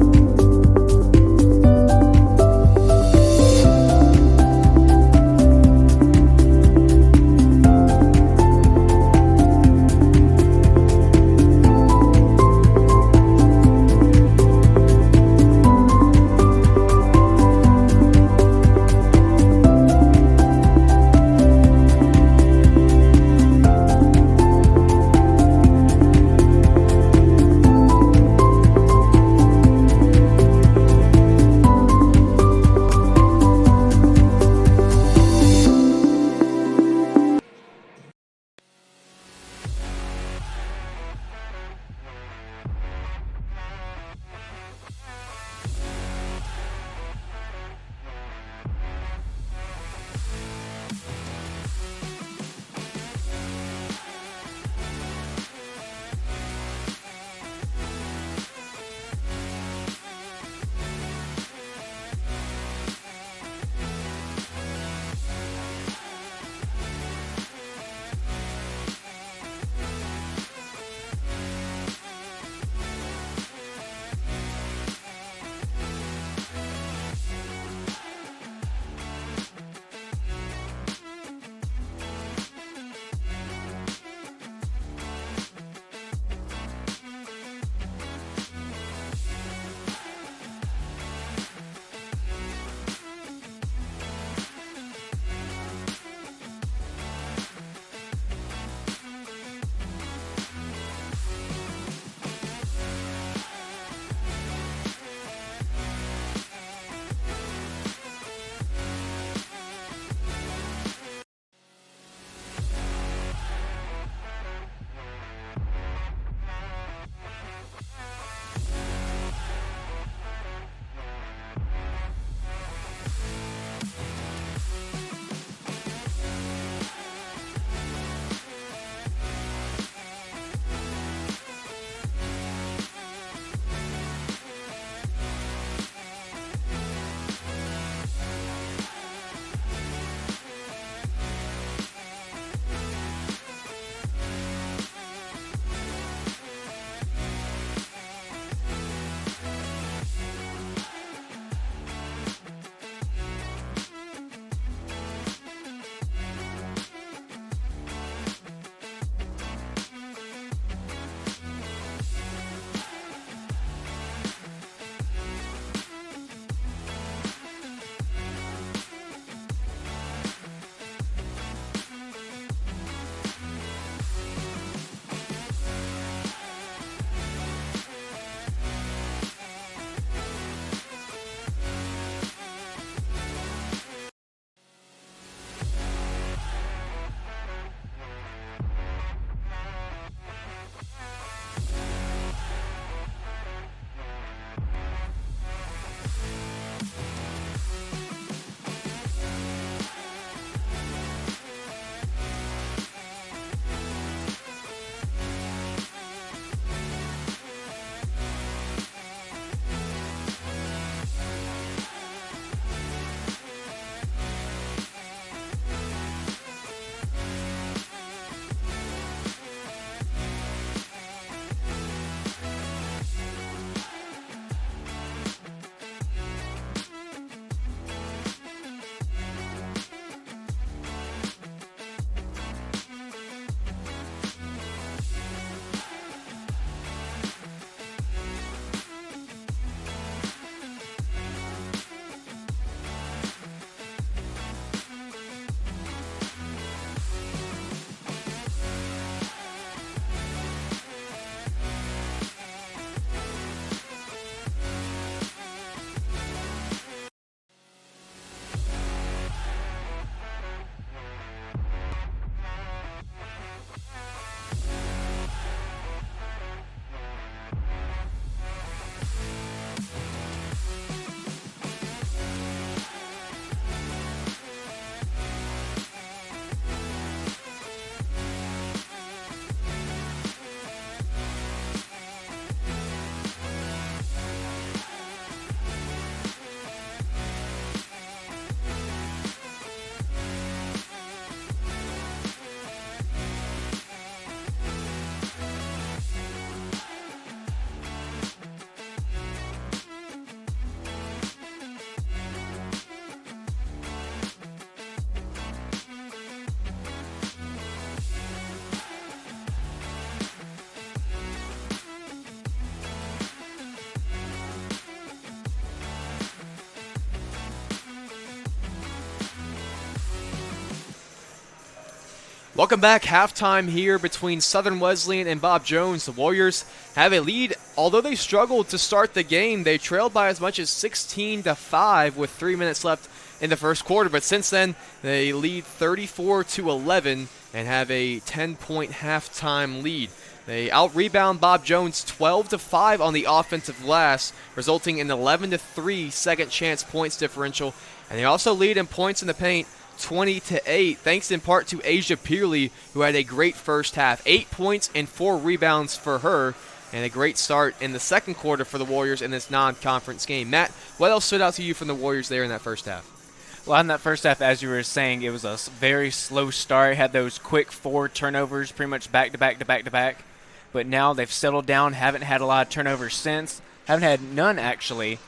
Speaker 1: Welcome back. Halftime here between Southern Wesleyan and Bob Jones. The Warriors have a lead. Although they struggled to start the game, they trailed by as much as 16-5 with 3 minutes left in the first quarter. But since then, they lead 34-11 and have a 10-point halftime lead. They out-rebound Bob Jones 12-5 on the offensive glass, resulting in 11-3 second chance points differential. And they also lead in points in the paint 20-8, thanks in part to Asia Peerley, who had a great first half. 8 points and 4 rebounds for her, and a great start in the second quarter for the Warriors in this non-conference game. Matt, what else stood out to you from the Warriors there in that first half?
Speaker 9: Well, in that first half, as you were saying, it was a very slow start. Had those quick 4 turnovers pretty much back-to-back to back-to-back. But now they've settled down, haven't had a lot of turnovers since. Haven't had none, actually.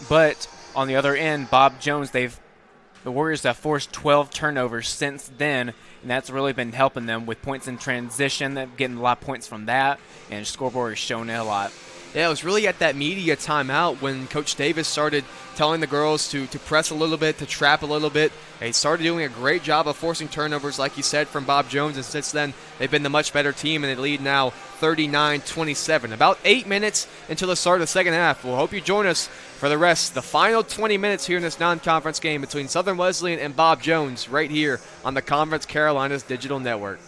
Speaker 9: But on the other end, Bob Jones, the Warriors have forced 12 turnovers since then, and that's really been helping them with points in transition. They're getting a lot of points from that, and scoreboard is showing it a lot.
Speaker 1: Yeah, it was really at that media timeout when Coach Davis started telling the girls to press a little bit, to trap a little bit. They started doing a great job of forcing turnovers, like you said, from Bob Jones, and since then they've been the much better team, and they lead now 39-27. About 8 minutes until the start of the second half. We'll hope you join us for the rest, the final 20 minutes here in this non-conference game between Southern Wesleyan and Bob Jones right here on the Conference Carolinas Digital Network.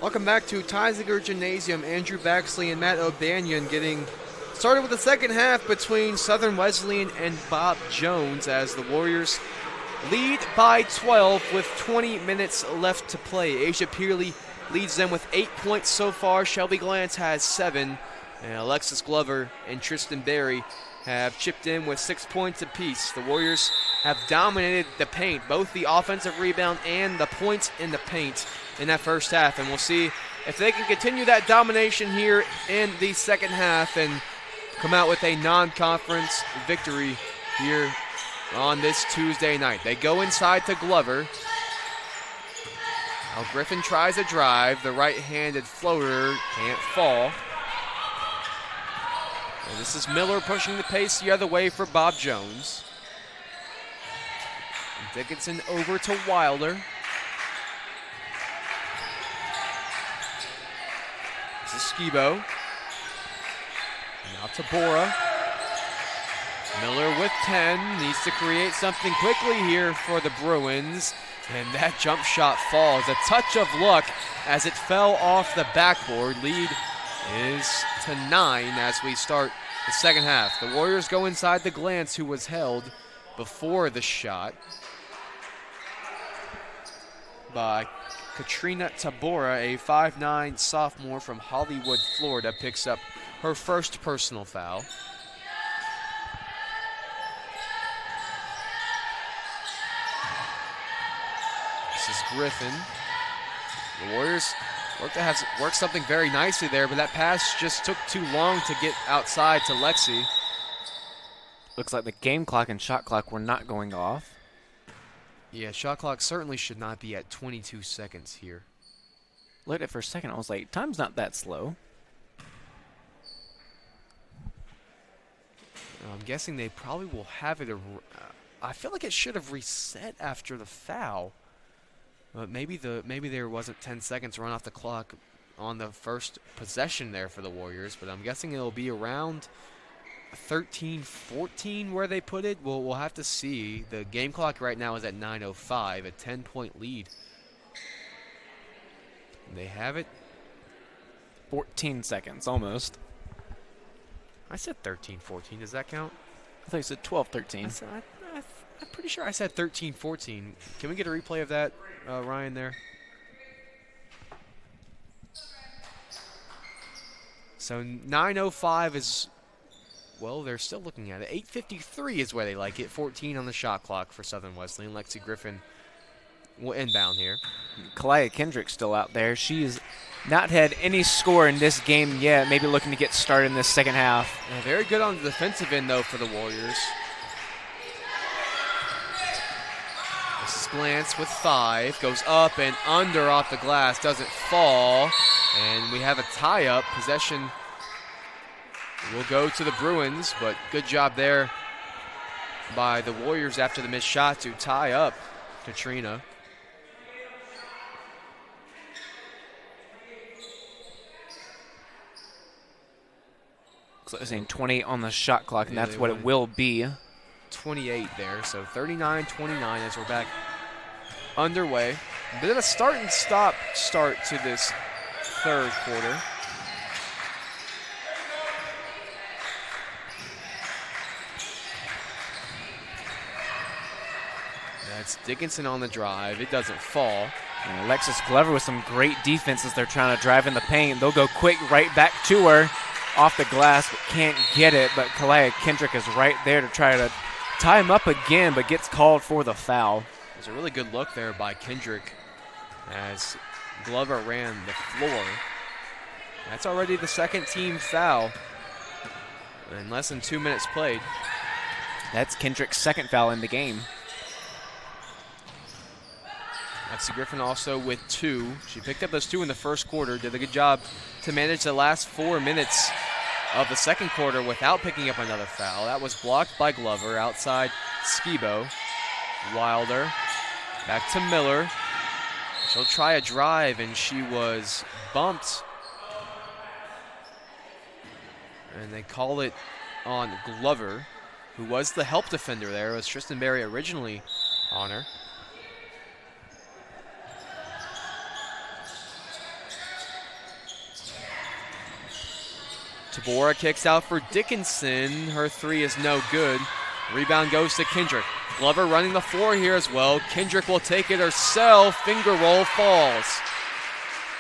Speaker 1: Welcome back to Tysiger Gymnasium. Andrew Baxley and Matt O'Banion getting started with the second half between Southern Wesleyan and Bob Jones as the Warriors lead by 12 with 20 minutes left to play. Asia Peerley leads them with 8 points so far. Shelby Glantz has 7. And Alexis Glover and Tristan Berry have chipped in with 6 points apiece. The Warriors have dominated the paint, both the offensive rebound and the points in the paint in that first half. And we'll see if they can continue that domination here in the second half and come out with a non-conference victory here on this Tuesday night. They go inside to Glover. Now Griffin tries a drive. The right-handed floater can't fall. And this is Miller pushing the pace the other way for Bob Jones. And Dickinson over to Wilder. This is Skibo. Now to Bora. Miller with 10. Needs to create something quickly here for the Bruins. And that jump shot falls. A touch of luck as it fell off the backboard. Lead is to 9 as we start the second half. The Warriors go inside the Glantz, who was held before the shot by Katrina Tabora, a 5'9" sophomore from Hollywood, Florida, picks up her first personal foul. This is Griffin. The Warriors work something very nicely there, but that pass just took too long to get outside to Lexi.
Speaker 9: Looks like the game clock and shot clock were not going off.
Speaker 1: Yeah, shot clock certainly should not be at 22 seconds here.
Speaker 9: Looked at it for a second, I was like, time's not that slow.
Speaker 1: I'm guessing they probably will have it. I feel like it should have reset after the foul. But maybe there wasn't 10 seconds run off the clock on the first possession there for the Warriors. But I'm guessing it'll be around 13-14 where they put it. We'll have to see. The game clock right now is at 9:05, a 10-point lead. They have it.
Speaker 9: 14 seconds, almost.
Speaker 1: I said 13-14. Does that count?
Speaker 9: I thought you said 12-13.
Speaker 1: I'm pretty sure I said 13-14. Can we get a replay of that, Ryan, there? So 9:05 is, well, they're still looking at it. 8:53 is where they like it. 14 on the shot clock for Southern Wesleyan. Lexi Griffin will inbound here.
Speaker 9: Kalaya Kendrick's still out there. She's not had any score in this game yet. Maybe looking to get started in this second half.
Speaker 1: Yeah, very good on the defensive end, though, for the Warriors. This is Glantz with 5. Goes up and under off the glass. Doesn't fall. And we have a tie-up. Possession will go to the Bruins, but good job there by the Warriors after the missed shot to tie up Katrina.
Speaker 9: Looks like they're saying 28 on the shot clock, and that's what it will be.
Speaker 1: 28 there, so 39-29 as we're back underway. A bit of a start and stop start to this third quarter. That's Dickinson on the drive. It doesn't fall.
Speaker 9: And Alexis Glover with some great defense as they're trying to drive in the paint. They'll go quick right back to her off the glass, but can't get it. But Kalaya Kendrick is right there to try to tie him up again, but gets called for the foul.
Speaker 1: There's a really good look there by Kendrick as Glover ran the floor. That's already the second team foul in less than 2 minutes played.
Speaker 9: That's Kendrick's second foul in the game.
Speaker 1: Lexi Griffin also with 2. She picked up those 2 in the first quarter, did a good job to manage the last 4 minutes of the second quarter without picking up another foul. That was blocked by Glover outside Skibo. Wilder back to Miller. She'll try a drive, and she was bumped. And they call it on Glover, who was the help defender there. It was Tristan Berry originally on her. Tabora kicks out for Dickinson. Her three is no good. Rebound goes to Kendrick. Glover running the floor here as well. Kendrick will take it herself. Finger roll falls.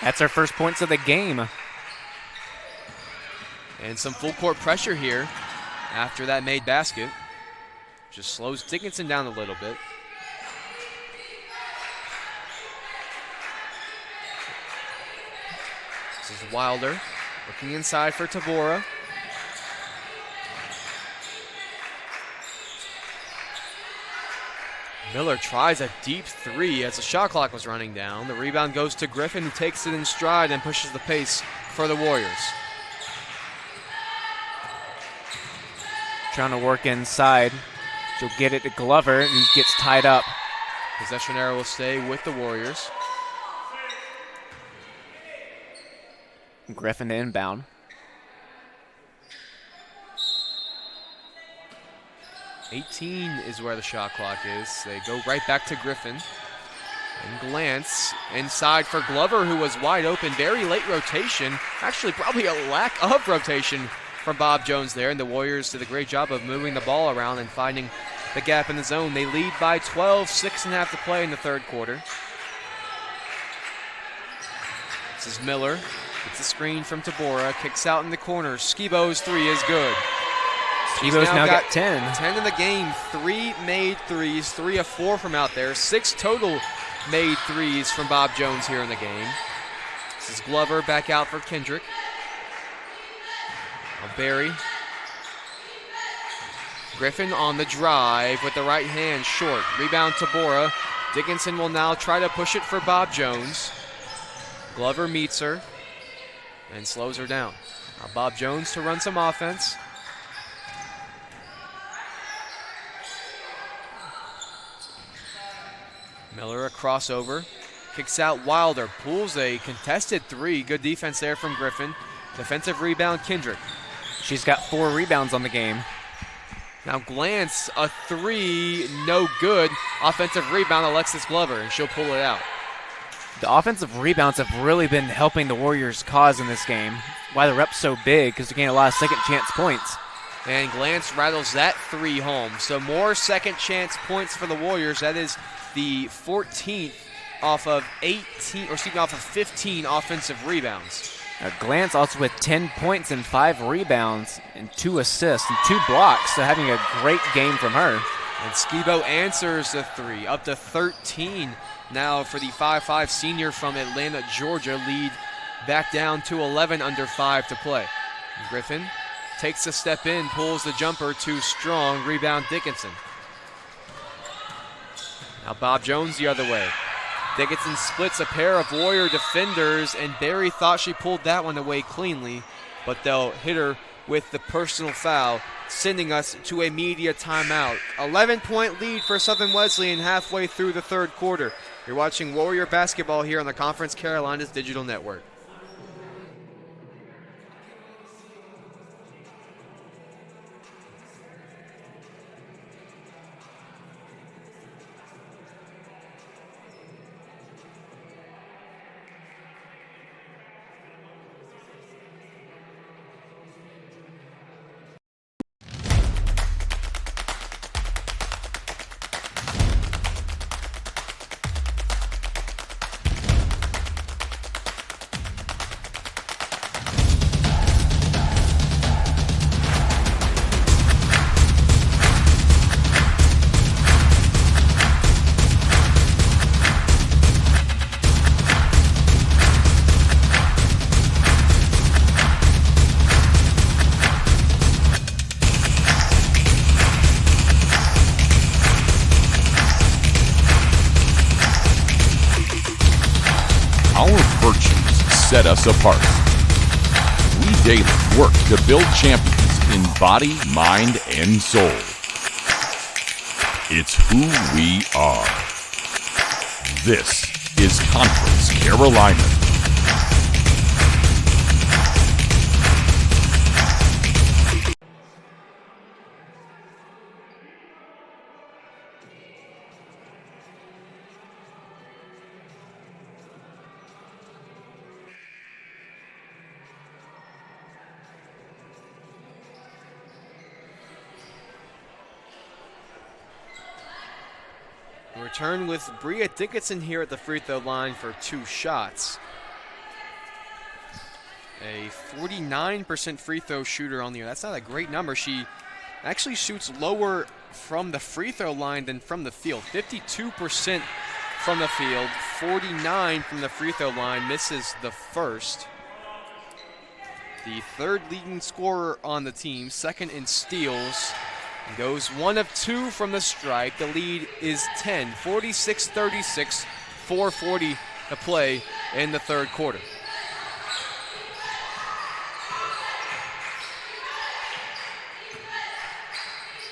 Speaker 9: That's her first points of the game.
Speaker 1: And some full court pressure here after that made basket. Just slows Dickinson down a little bit. This is Wilder looking inside for Tabora. Miller tries a deep three as the shot clock was running down. The rebound goes to Griffin, who takes it in stride and pushes the pace for the Warriors.
Speaker 9: Trying to work inside. She'll get it to Glover and gets tied up.
Speaker 1: Possession arrow will stay with the Warriors.
Speaker 9: Griffin to inbound.
Speaker 1: .18 is where the shot clock is. They go right back to Griffin. And glance inside for Glover, who was wide open. Very late rotation. Actually, probably a lack of rotation from Bob Jones there. And the Warriors did a great job of moving the ball around and finding the gap in the zone. They lead by 12, 6.5 to play in the third quarter. This is Miller. Gets a screen from Tabora. Kicks out in the corner. Skibo's three is good.
Speaker 9: Skibo's now got 10.
Speaker 1: 10 in the game. 3 made threes. 3 of 4 from out there. 6 total made threes from Bob Jones here in the game. This is Glover back out for Kendrick. Now Barry. Griffin on the drive with the right hand short. Rebound Tabora. Dickinson will now try to push it for Bob Jones. Glover meets her and slows her down. Now Bob Jones to run some offense. Miller a crossover. Kicks out Wilder. Pulls a contested three. Good defense there from Griffin. Defensive rebound Kendrick.
Speaker 9: She's got 4 rebounds on the game.
Speaker 1: Now glance, a three, no good. Offensive rebound Alexis Glover, and she'll pull it out.
Speaker 9: The offensive rebounds have really been helping the Warriors' cause in this game. Why the rep's so big, because they're getting a lot of second chance points.
Speaker 1: And Glance rattles that three home. So more second chance points for the Warriors. That is the 14th off of 15 offensive rebounds.
Speaker 9: Glance also with 10 points and 5 rebounds and 2 assists and 2 blocks, so having a great game from her.
Speaker 1: And Skibo answers the three, up to 13 now for the 5'5 senior from Atlanta, Georgia. Lead back down to 11 under 5 to play. Griffin takes a step in, pulls the jumper too strong. Rebound Dickinson. Now Bob Jones the other way. Dickinson splits a pair of Warrior defenders, and Barry thought she pulled that one away cleanly, but they'll hit her with the personal foul, sending us to a media timeout. 11-point lead for Southern Wesleyan halfway through the third quarter. You're watching Warrior basketball here on the Conference Carolinas Digital Network.
Speaker 7: Set us apart. We daily work to build champions in body, mind, and soul. It's who we are. This is Conference Carolina.
Speaker 1: Return with Bria Dickinson here at the free throw line for 2 shots. A 49% free throw shooter on the year. That's not a great number. She actually shoots lower from the free throw line than from the field. 52% from the field, 49 from the free throw line, misses the first. The third leading scorer on the team, second in steals, goes 1 of 2 from the stripe. The lead is 10, 46-36, 4:40 to play in the third quarter.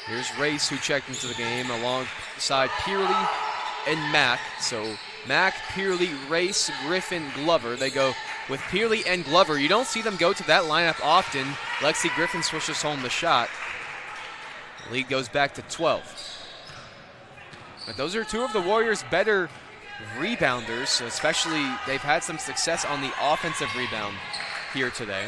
Speaker 1: Here's Race, who checked into the game alongside Peerley and Mack. So Mack, Peerley, Race, Griffin, Glover. They go with Peerley and Glover. You don't see them go to that lineup often. Lexi Griffin swishes home the shot. The lead goes back to 12. But those are 2 of the Warriors' better rebounders, especially they've had some success on the offensive rebound here today.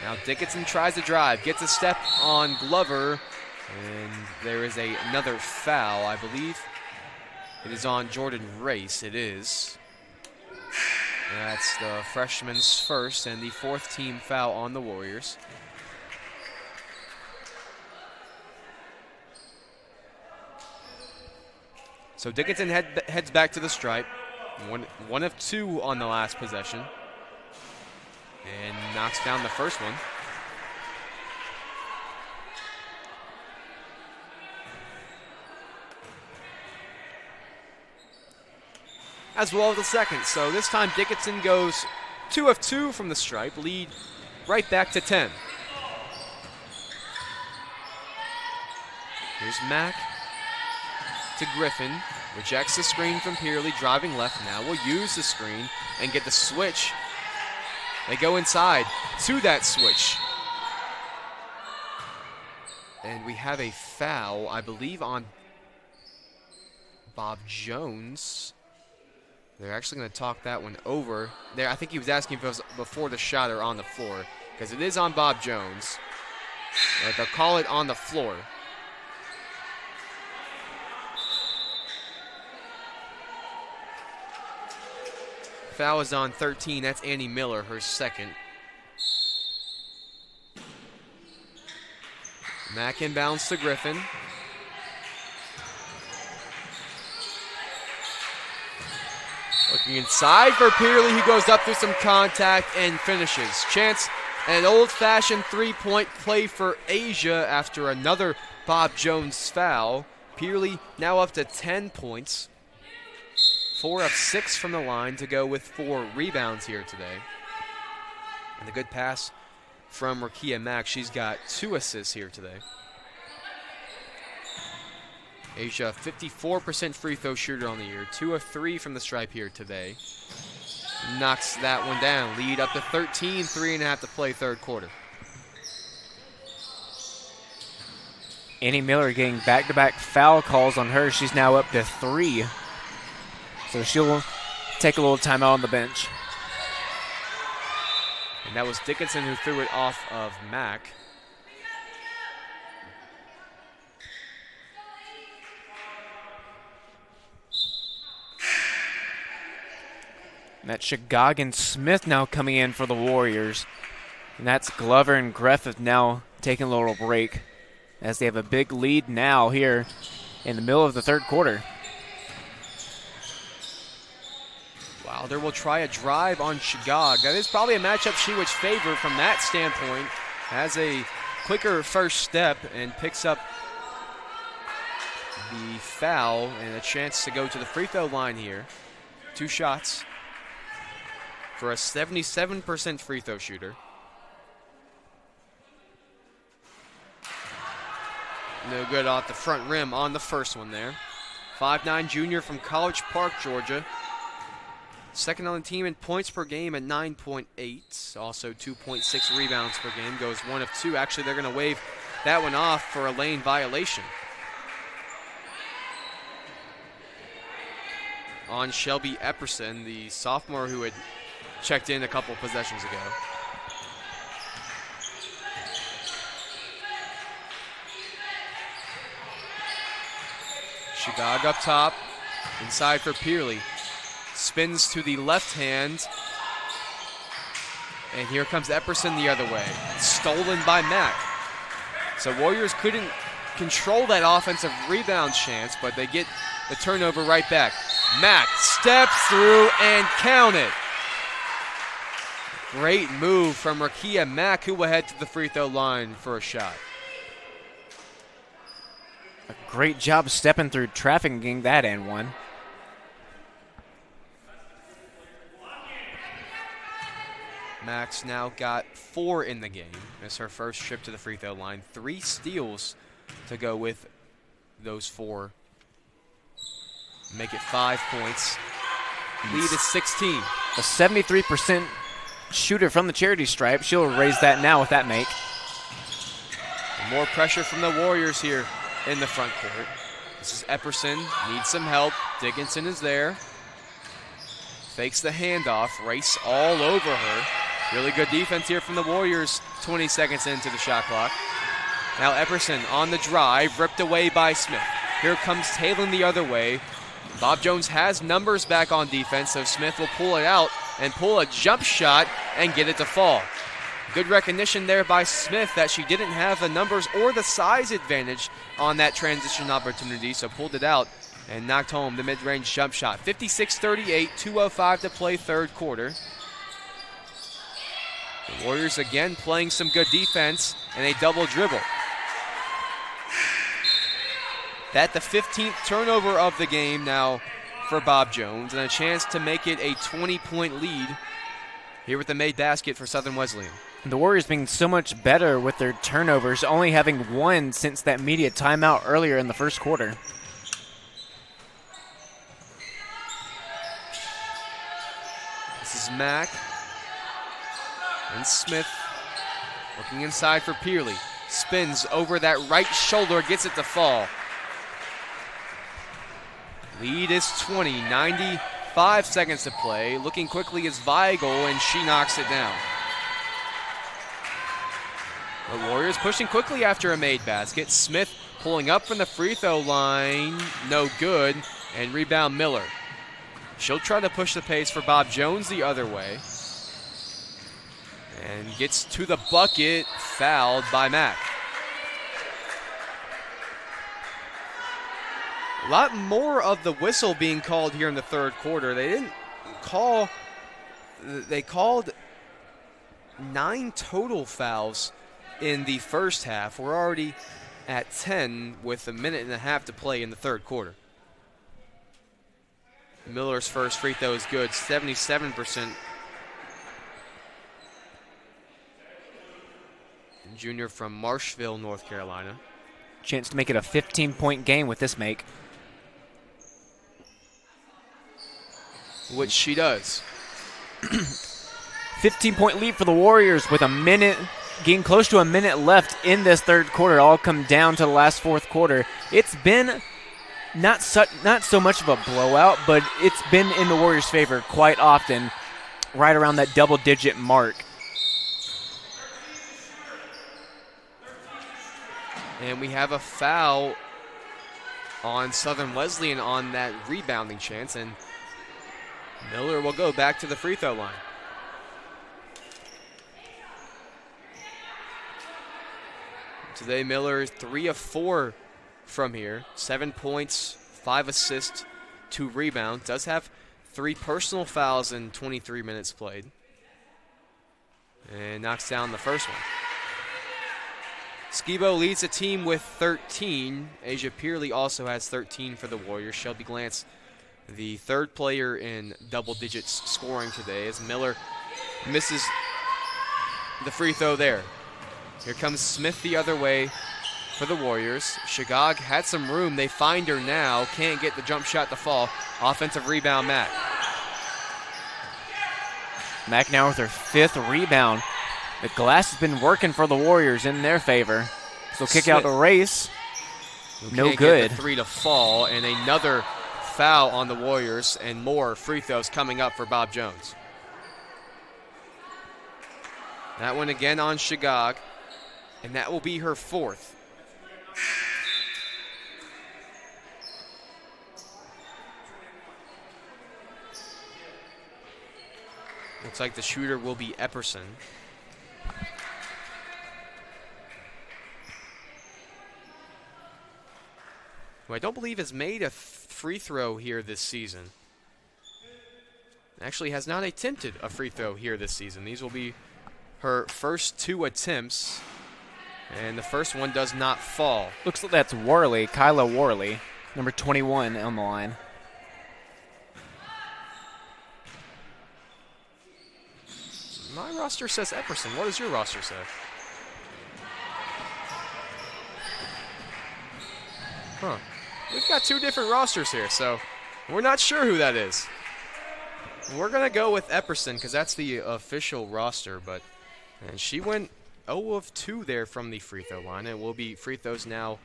Speaker 1: Now Dickinson tries to drive, gets a step on Glover, and there is another foul. I believe it is on Jordan Race. It is. And that's the freshman's first and the 4th team foul on the Warriors. So Dickinson heads back to the stripe. One of 2 on the last possession. And knocks down the first one. As well as the second. So this time Dickinson goes 2 of 2 from the stripe. Lead right back to 10. Here's Mack to Griffin. Rejects the screen from Peerley, driving left now. Will use the screen and get the switch. They go inside to that switch. And we have a foul, I believe, on Bob Jones. They're actually going to talk that one over. There, I think he was asking if it was before the shot or on the floor, because it is on Bob Jones. But they'll call it on the floor. Foul is on 13. That's Annie Miller, her second. Mack inbounds to Griffin. Looking inside for Peerley, who goes up through some contact and finishes. Chance and an old-fashioned 3-point play for Asia after another Bob Jones foul. Peerley now up to 10 points. 4 of 6 from the line to go with 4 rebounds here today. And a good pass from Rakia Mack. She's got 2 assists here today. Asia, 54% free throw shooter on the year. 2 of 3 from the stripe here today. Knocks that one down. Lead up to 13, 3.5 to play third quarter.
Speaker 9: Annie Miller getting back-to-back foul calls on her. She's now up to 3. So she'll take a little time out on the bench.
Speaker 1: And that was Dickinson who threw it off of Mack.
Speaker 9: And that's Chigogan Smith now coming in for the Warriors. And that's Glover and Griffith now taking a little break as they have a big lead now here in the middle of the third quarter.
Speaker 1: Wilder will try a drive on Chigog. That is probably a matchup she would favor from that standpoint. Has a quicker first step and picks up the foul and a chance to go to the free throw line here. 2 shots for a 77% free throw shooter. No good off the front rim on the first one there. 5'9" junior from College Park, Georgia. Second on the team in points per game at 9.8. Also 2.6 rebounds per game. Goes 1 of 2. Actually, they're going to waive that one off for a lane violation on Shelby Epperson, the sophomore who had checked in a couple possessions ago. Shigag up top, inside for Peerley. Spins to the left hand. And here comes Epperson the other way. Stolen by Mack. So Warriors couldn't control that offensive rebound chance, but they get the turnover right back. Mack steps through and count it. Great move from Rakia Mack, who will head to the free throw line for a shot.
Speaker 9: A great job stepping through traffic and getting that and one.
Speaker 1: Mack's now got 4 in the game. It's her first trip to the free throw line. 3 steals to go with those 4. Make it 5 points. Lead is 16.
Speaker 9: A 73% shooter from the charity stripe. She'll raise that now with that make.
Speaker 1: And more pressure from the Warriors here in the front court. This is Epperson, needs some help. Dickinson is there. Fakes the handoff, race all over her. Really good defense here from the Warriors, 20 seconds into the shot clock. Now Epperson on the drive, ripped away by Smith. Here comes Talon the other way. Bob Jones has numbers back on defense, so Smith will pull it out and pull a jump shot and get it to fall. Good recognition there by Smith that she didn't have the numbers or the size advantage on that transition opportunity, so pulled it out and knocked home the mid-range jump shot. 56-38, 2:05 to play third quarter. The Warriors again playing some good defense and a double dribble. That the 15th turnover of the game now for Bob Jones, and a chance to make it a 20-point lead here with the made basket for Southern Wesleyan.
Speaker 9: The Warriors being so much better with their turnovers, only having 1 since that media timeout earlier in the first quarter.
Speaker 1: This is Mack and Smith working inside for Peerley. Spins over that right shoulder, gets it to fall. Lead is 20, 95 seconds to play. Looking quickly is Weigel, and she knocks it down. The Warriors pushing quickly after a made basket. Smith pulling up from the free throw line, no good, and rebound Miller. She'll try to push the pace for Bob Jones the other way. And gets to the bucket, fouled by Mack. A lot more of the whistle being called here in the third quarter. They called 9 total fouls in the first half. We're already at 10 with a minute and a half to play in the third quarter. Miller's first free throw is good, 77%. Junior from Marshville, North Carolina.
Speaker 9: Chance to make it a 15-point game with this make.
Speaker 1: Which she does.
Speaker 9: 15-point lead for the Warriors with a minute, getting close to a minute left in this third quarter. All come down to the last fourth quarter. It's been not so much of a blowout, but it's been in the Warriors' favor quite often, right around that double-digit mark.
Speaker 1: And we have a foul on Southern Wesleyan on that rebounding chance, and Miller will go back to the free throw line. Today Miller is 3 of 4 from here. 7 points, 5 assists, 2 rebounds. Does have 3 personal fouls in 23 minutes played. And knocks down the first one. Skibo leads the team with 13. Asia Peerley also has 13 for the Warriors. Shelby Glantz, the third player in double digits scoring today, as Miller misses the free throw there. Here comes Smith the other way for the Warriors. Shigag had some room. They find her now. Can't get the jump shot to fall. Offensive rebound, Mack.
Speaker 9: Mack now with her 5th rebound. The glass has been working for the Warriors in their favor. So kick out the race. No good.
Speaker 1: Get the 3 to fall, and another foul on the Warriors, and more free throws coming up for Bob Jones. That one again on Shigag, and that will be her 4th. Looks like the shooter will be Epperson. Who I don't believe has made a free throw here this season. Actually has not attempted a free throw here this season. These will be her first 2 attempts. And the first one does not fall.
Speaker 9: Looks like that's Worley, Kyla Worley, number 21 on the line.
Speaker 1: My roster says Epperson. What does your roster say? Huh. We've got 2 different rosters here, so we're not sure who that is. We're going to go with Epperson because that's the official roster, and she went 0 of 2 there from the free throw line. It will be free throws now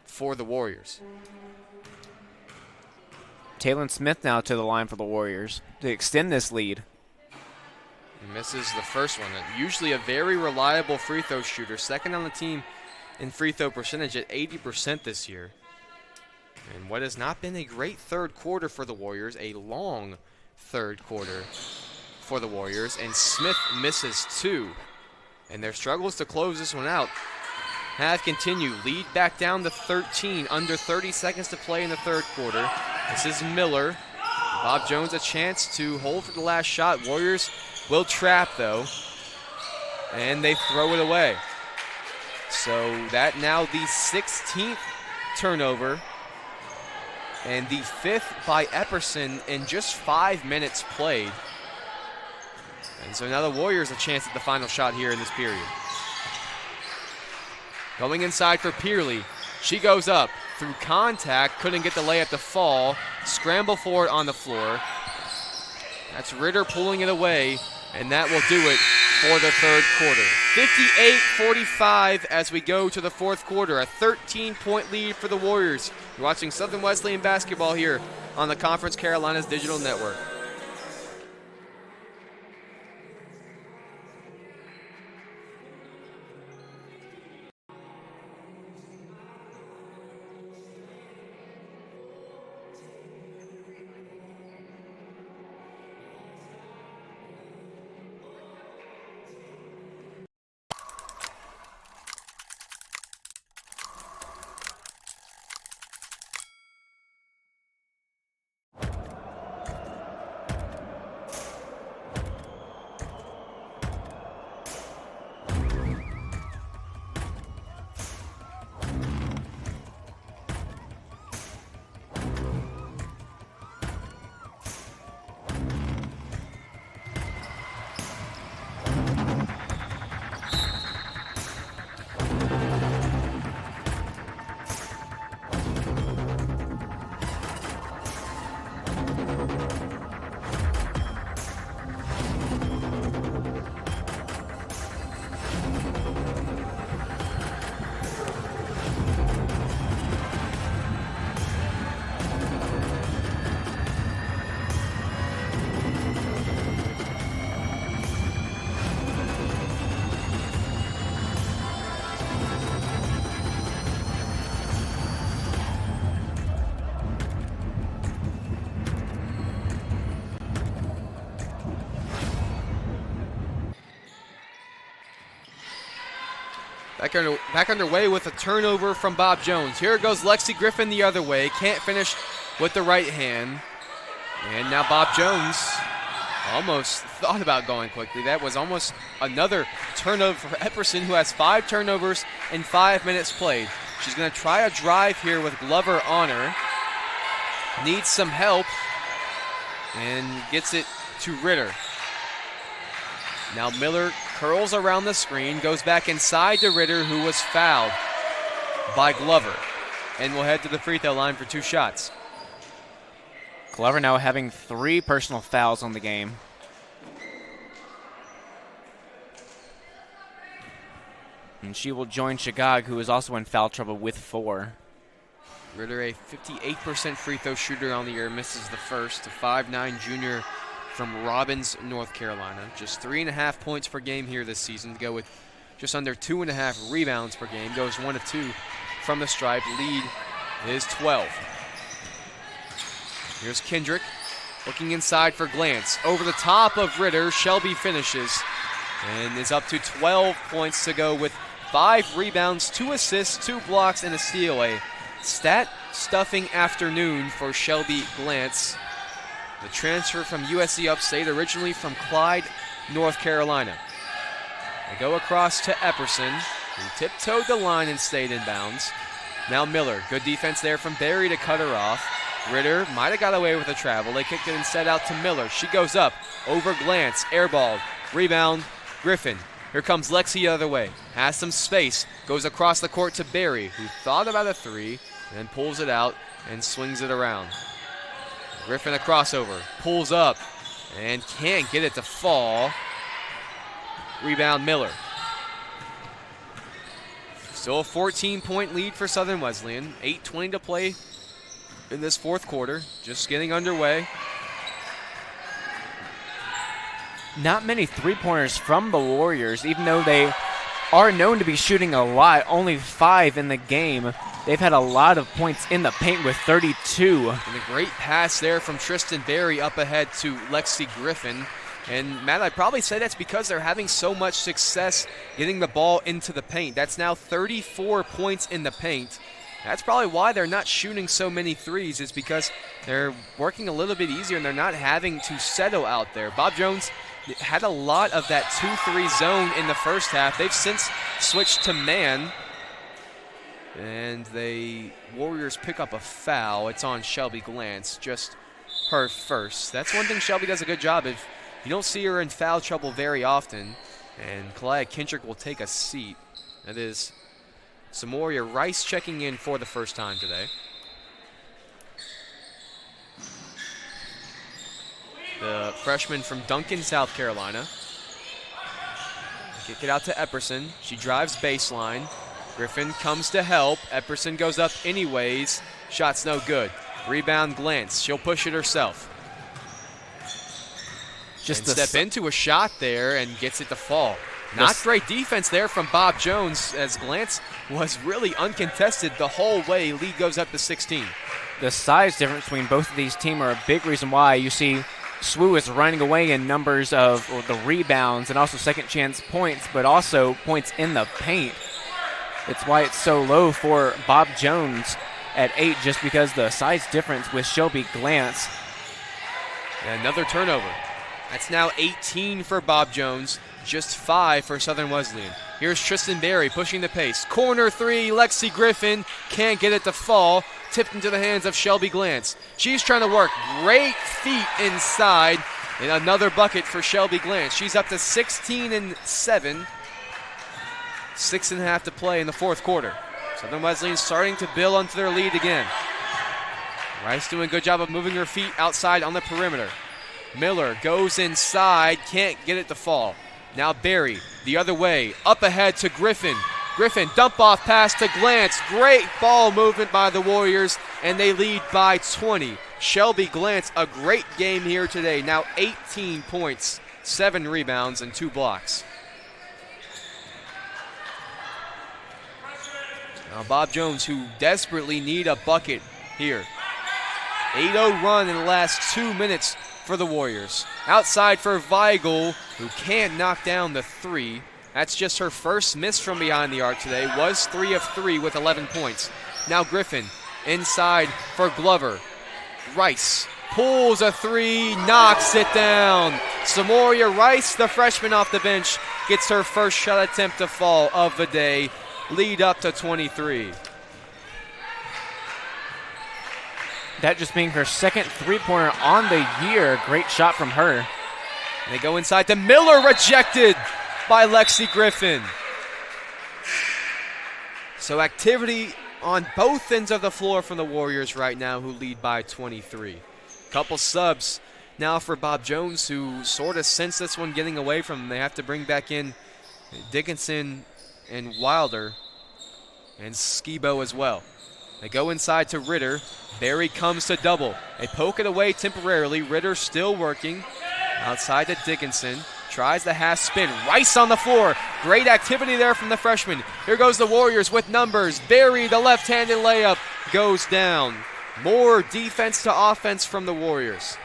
Speaker 1: for the Warriors.
Speaker 9: Taylon Smith now to the line for the Warriors to extend this lead.
Speaker 1: He misses the first one. Usually a very reliable free throw shooter. Second on the team in free throw percentage at 80% this year. And what has not been a great third quarter for the Warriors, a long third quarter for the Warriors. And Smith misses 2. And their struggles to close this one out have continued. Lead back down to 13, under 30 seconds to play in the third quarter. This is Miller. Bob Jones a chance to hold for the last shot. Warriors will trap, though, and they throw it away. So that now the 16th turnover and the 5th by Epperson in just 5 minutes played. And so now the Warriors a chance at the final shot here in this period. Going inside for Peerley. She goes up through contact, couldn't get the layup to fall. Scramble for it on the floor. That's Ritter pulling it away, and that will do it for the third quarter. 58-45 as we go to the fourth quarter. A 13-point lead for the Warriors. You're watching Southern Wesleyan basketball here on the Conference Carolinas Digital Network. Back underway with a turnover from Bob Jones. Here goes Lexi Griffin the other way. Can't finish with the right hand. And now Bob Jones almost thought about going quickly. That was almost another turnover for Epperson, who has 5 turnovers in 5 minutes played. She's going to try a drive here with Glover on her. Needs some help and gets it to Ritter. Now Miller curls around the screen, goes back inside to Ritter, who was fouled by Glover, and will head to the free throw line for 2 shots.
Speaker 9: Glover now having 3 personal fouls on the game. And she will join Shagag, who is also in foul trouble with 4.
Speaker 1: Ritter, a 58% free throw shooter on the year, misses the first. A 5'9" junior from Robbins, North Carolina. Just 3.5 points per game here this season to go with just under 2.5 rebounds per game. Goes 1 of 2 from the stripe. Lead is 12. Here's Kendrick. Looking inside for Glantz. Over the top of Ritter, Shelby finishes and is up to 12 points to go with 5 rebounds, 2 assists, 2 blocks, and a steal. A stat-stuffing afternoon for Shelby Glantz. The transfer from USC Upstate, originally from Clyde, North Carolina. They go across to Epperson, who tiptoed the line and stayed in bounds. Now Miller, good defense there from Barry to cut her off. Ritter might have got away with a travel. They kicked it instead out to Miller. She goes up over Glantz, airballed, rebound, Griffin. Here comes Lexi the other way. Has some space, goes across the court to Barry, who thought about a 3, and then pulls it out and swings it around. Griffin a crossover, pulls up, and can't get it to fall. Rebound Miller. Still a 14-point lead for Southern Wesleyan. 8:20 to play in this fourth quarter. Just getting underway.
Speaker 9: Not many three-pointers from the Warriors, even though they are known to be shooting a lot. Only 5 in the game. They've had a lot of points in the paint with 32.
Speaker 1: And a great pass there from Tristan Berry up ahead to Lexi Griffin. And Matt, I'd probably say that's because they're having so much success getting the ball into the paint. That's now 34 points in the paint. That's probably why they're not shooting so many threes, is because they're working a little bit easier and they're not having to settle out there. Bob Jones had a lot of that 2-3 zone in the first half. They've since switched to man. And the Warriors pick up a foul. It's on Shelby Glantz, just her first. That's one thing Shelby does a good job of. You don't see her in foul trouble very often. And Kalaya Kintrick will take a seat. That is Samoria Rice checking in for the first time today. The freshman from Duncan, South Carolina. Kick it out to Epperson. She drives baseline. Griffin comes to help. Epperson goes up anyways. Shot's no good. Rebound Glantz. She'll push it herself. Just step into a shot there and gets it to fall. Not great defense there from Bob Jones, as Glantz was really uncontested the whole way. Lead goes up to 16.
Speaker 9: The size difference between both of these teams are a big reason why you see SWU is running away in numbers of the rebounds and also second chance points, but also points in the paint. It's why it's so low for Bob Jones at 8, just because the size difference with Shelby Glantz.
Speaker 1: And another turnover. That's now 18 for Bob Jones, just 5 for Southern Wesleyan. Here's Tristan Berry pushing the pace. Corner 3, Lexi Griffin can't get it to fall. Tipped into the hands of Shelby Glantz. She's trying to work. Great feet inside. And another bucket for Shelby Glantz. She's up to 16 and 7. 6.5 to play in the fourth quarter. Southern Wesleyan starting to build onto their lead again. Rice doing a good job of moving her feet outside on the perimeter. Miller goes inside, can't get it to fall. Now Berry, the other way, up ahead to Griffin. Griffin, dump off pass to Glantz. Great ball movement by the Warriors, and they lead by 20. Shelby Glantz, a great game here today. Now 18 points, 7 rebounds, and 2 blocks. Now Bob Jones, who desperately need a bucket here. 8-0 run in the last 2 minutes for the Warriors. Outside for Weigel, who can't knock down the 3. That's just her first miss from behind the arc today. Was 3 of 3 with 11 points. Now Griffin inside for Glover. Rice pulls a 3, knocks it down. Samoria Rice, the freshman off the bench, gets her first shot attempt to fall of the day. Lead up to 23.
Speaker 9: That just being her second three-pointer on the year. Great shot from her.
Speaker 1: They go inside to Miller, rejected by Lexi Griffin. So activity on both ends of the floor from the Warriors right now, who lead by 23. Couple subs now for Bob Jones, who sort of sensed this one getting away from them. They have to bring back in Dickinson and Wilder and Skibo as well. They go inside to Ritter. Berry comes to double. They poke it away temporarily. Ritter still working. Outside to Dickinson. Tries the half spin. Rice on the floor. Great activity there from the freshman. Here goes the Warriors with numbers. Berry, the left-handed layup, goes down. More defense to offense from the Warriors.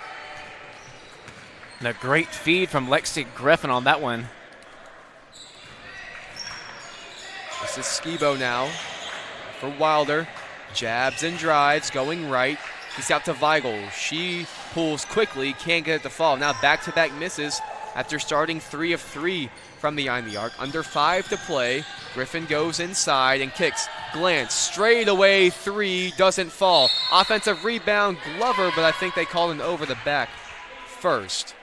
Speaker 9: And a great feed from Lexi Griffin on that one.
Speaker 1: This is Skibo now for Wilder. Jabs and drives, going right. He's out to Weigel. She pulls quickly, can't get it to fall. Now back-to-back misses after starting 3 of 3 from behind the arc. Under 5 to play. Griffin goes inside and kicks. Glance, straight away 3, doesn't fall. Offensive rebound, Glover, but I think they called an over the back first.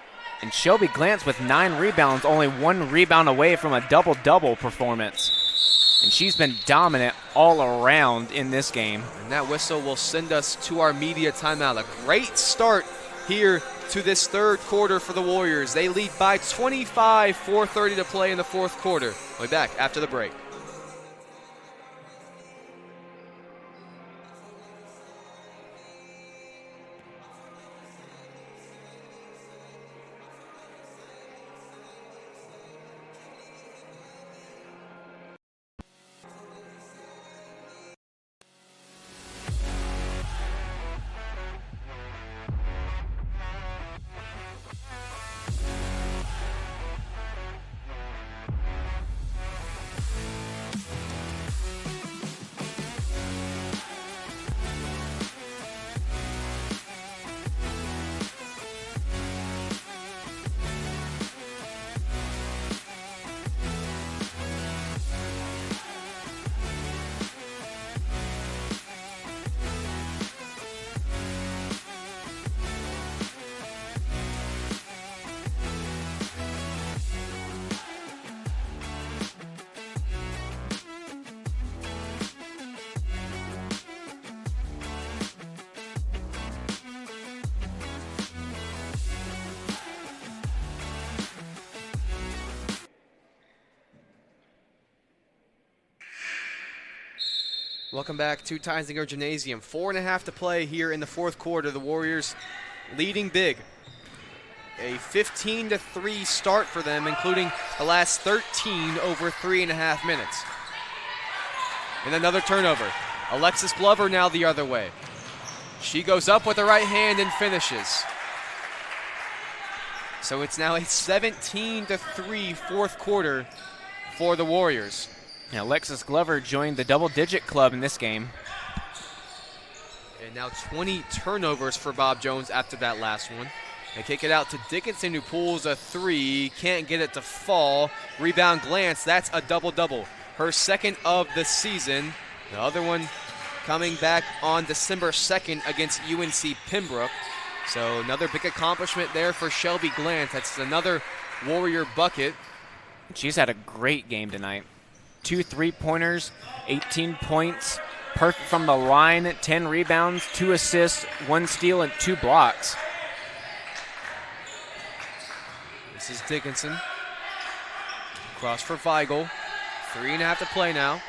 Speaker 9: And Shelby Glance with 9 rebounds, only 1 rebound away from a double-double performance. And she's been dominant all around in this game.
Speaker 1: And that whistle will send us to our media timeout. A great start here to this third quarter for the Warriors. They lead by 25, 4:30 to play in the fourth quarter. We'll be back after the break. Welcome back to Teinsinger Gymnasium. 4.5 to play here in the fourth quarter. The Warriors leading big. A 15-3 start for them, including the last 13 over 3.5 minutes. And another turnover. Alexis Glover now the other way. She goes up with the right hand and finishes. So it's now a 17-3 fourth quarter for the Warriors.
Speaker 9: Yeah, Alexis Glover joined the double-digit club in this game.
Speaker 1: And now 20 turnovers for Bob Jones after that last one. They kick it out to Dickinson, who pulls a 3, can't get it to fall. Rebound Glance, that's a double-double. Her second of the season. The other one coming back on December 2nd against UNC Pembroke. So another big accomplishment there for Shelby Glance. That's another Warrior bucket.
Speaker 9: She's had a great game tonight. 2 3-pointers, 18 points, perfect from the line, 10 rebounds, 2 assists, 1 steal, and 2 blocks.
Speaker 1: This is Dickinson. Cross for Weigel. 3.5 to play now.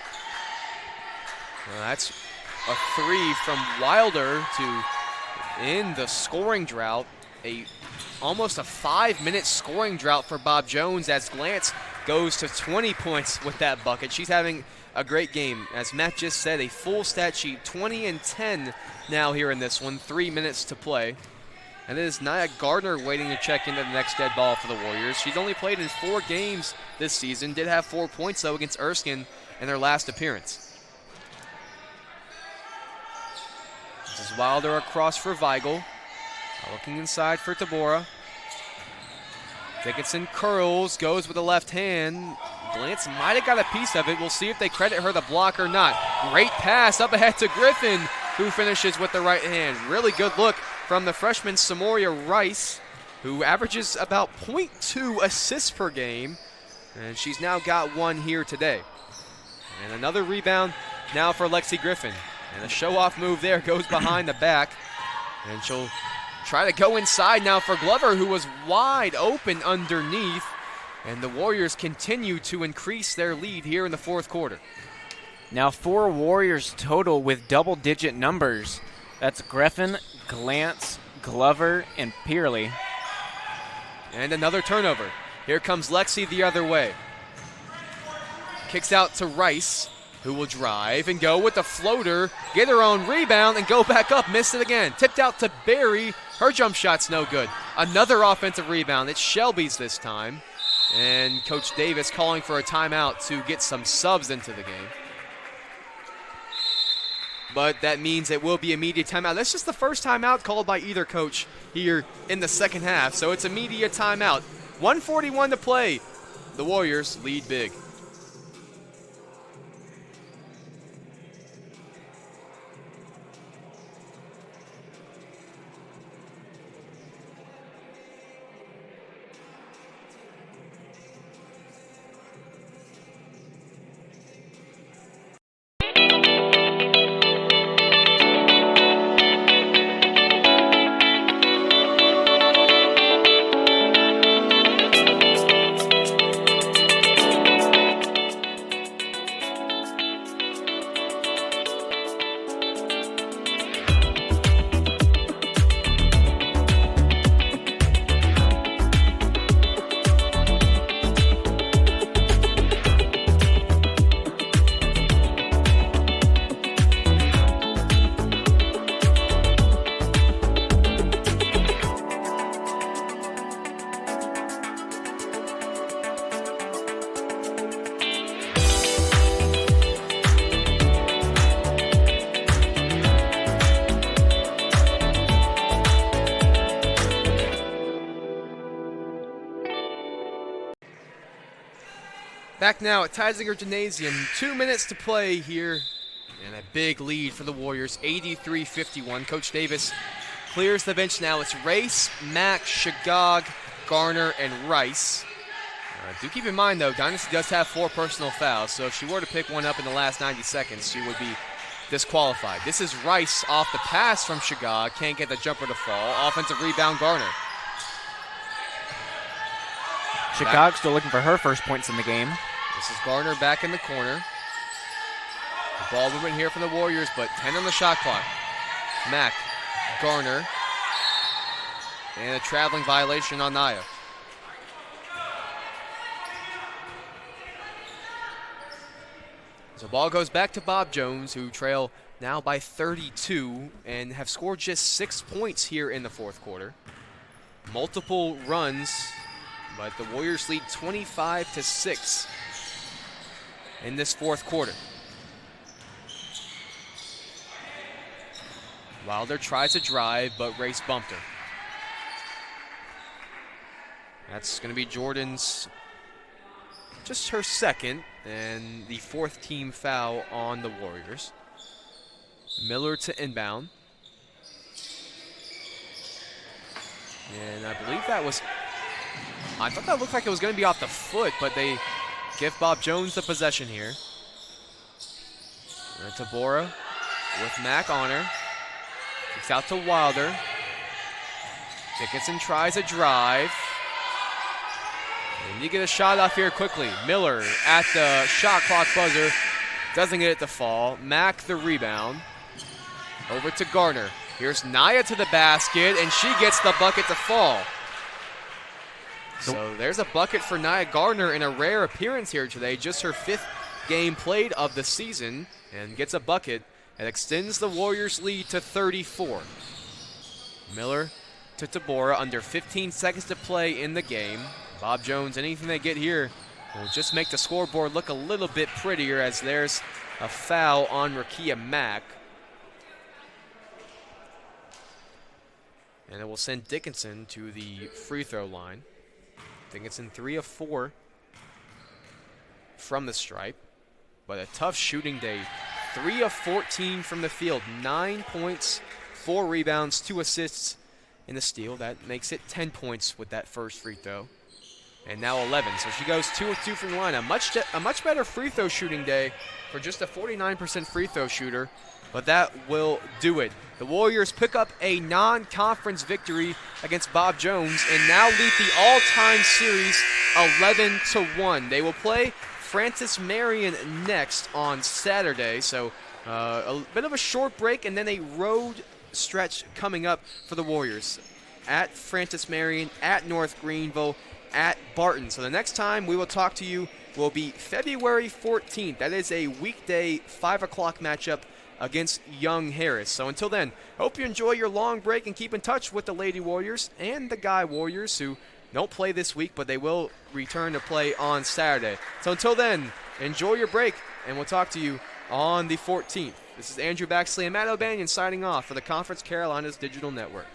Speaker 1: Well, that's a 3 from Wilder to end the scoring drought. Almost a 5-minute scoring drought for Bob Jones as Glance goes to 20 points with that bucket. She's having a great game. As Matt just said, a full stat sheet, 20 and 10 now here in this one, 3 minutes to play. And it is Nia Gardner waiting to check into the next dead ball for the Warriors. She's only played in 4 games this season, did have 4 points though against Erskine in their last appearance. This is Wilder across for Weigel. Looking inside for Tabora. Dickinson curls, goes with the left hand. Glance might have got a piece of it. We'll see if they credit her the block or not. Great pass up ahead to Griffin, who finishes with the right hand. Really good look from the freshman Samoria Rice, who averages about 0.2 assists per game. And she's now got 1 here today. And another rebound now for Lexi Griffin. And a show-off move there goes behind the back. And she'll try to go inside now for Glover, who was wide open underneath. And the Warriors continue to increase their lead here in the fourth quarter.
Speaker 9: Now 4 Warriors total with double-digit numbers. That's Griffin, Glance, Glover, and Peerley.
Speaker 1: And another turnover. Here comes Lexi the other way. Kicks out to Rice, who will drive and go with the floater, get her own rebound, and go back up. Missed it again. Tipped out to Barry. Her jump shot's no good. Another offensive rebound. It's Shelby's this time. And Coach Davis calling for a timeout to get some subs into the game. But that means it will be immediate timeout. That's just the first timeout called by either coach here in the second half. So it's immediate timeout. 1:41 to play. The Warriors lead big. Back now at Teisinger Gymnasium, 2 minutes to play here, and a big lead for the Warriors, 83-51. Coach Davis clears the bench now. It's Race, Mack, Shagog, Garner, and Rice. Do keep in mind, though, Dynasty does have 4 personal fouls, so if she were to pick one up in the last 90 seconds, she would be disqualified. This is Rice off the pass from Shagog, can't get the jumper to fall. Offensive rebound, Garner.
Speaker 9: Shagog still looking for her first points in the game.
Speaker 1: This is Garner back in the corner. The ball movement here for the Warriors, but 10 on the shot clock. Mack, Garner, and a traveling violation on Naya. So ball goes back to Bob Jones, who trail now by 32 and have scored just 6 points here in the fourth quarter. Multiple runs, but the Warriors lead 25-6 in this fourth quarter. Wilder tries to drive, but Race bumped her. That's going to be Jordan's, just her second, and the 4th team foul on the Warriors. Miller to inbound. And I believe that was, I thought that looked like it was going to be off the foot, but they give Bob Jones the possession here. And Tabora with Mack on her. Kicks out to Wilder. Dickinson tries a drive. And you get a shot off here quickly. Miller at the shot clock buzzer. Doesn't get it to fall. Mack the rebound. Over to Garner. Here's Naya to the basket, and she gets the bucket to fall. So there's a bucket for Naya Garner in a rare appearance here today. Just her 5th game played of the season, and gets a bucket and extends the Warriors' lead to 34. Miller to Tabora, under 15 seconds to play in the game. Bob Jones, anything they get here will just make the scoreboard look a little bit prettier, as there's a foul on Rakia Mack. And it will send Dickinson to the free throw line. Dickinson 3 of 4 from the stripe, but a tough shooting day. 3 of 14 from the field, 9 points, 4 rebounds, 2 assists in the steal. That makes it 10 points with that first free throw. And now 11, so she goes 2 of 2 from the line. A much better free throw shooting day for just a 49% free throw shooter, but that will do it. The Warriors pick up a non-conference victory against Bob Jones and now lead the all-time series 11-1. They will play Francis Marion next on Saturday, so a bit of a short break and then a road stretch coming up for the Warriors. At Francis Marion, at North Greenville, at Barton. So the next time we will talk to you will be February 14th. That is a weekday 5 o'clock matchup against Young Harris. So until then, hope you enjoy your long break and keep in touch with the Lady Warriors and the Guy Warriors, who don't play this week, but they will return to play on Saturday. So until then, enjoy your break, and we'll talk to you on the 14th. This is Andrew Baxley and Matt O'Banion signing off for the Conference Carolinas Digital Network.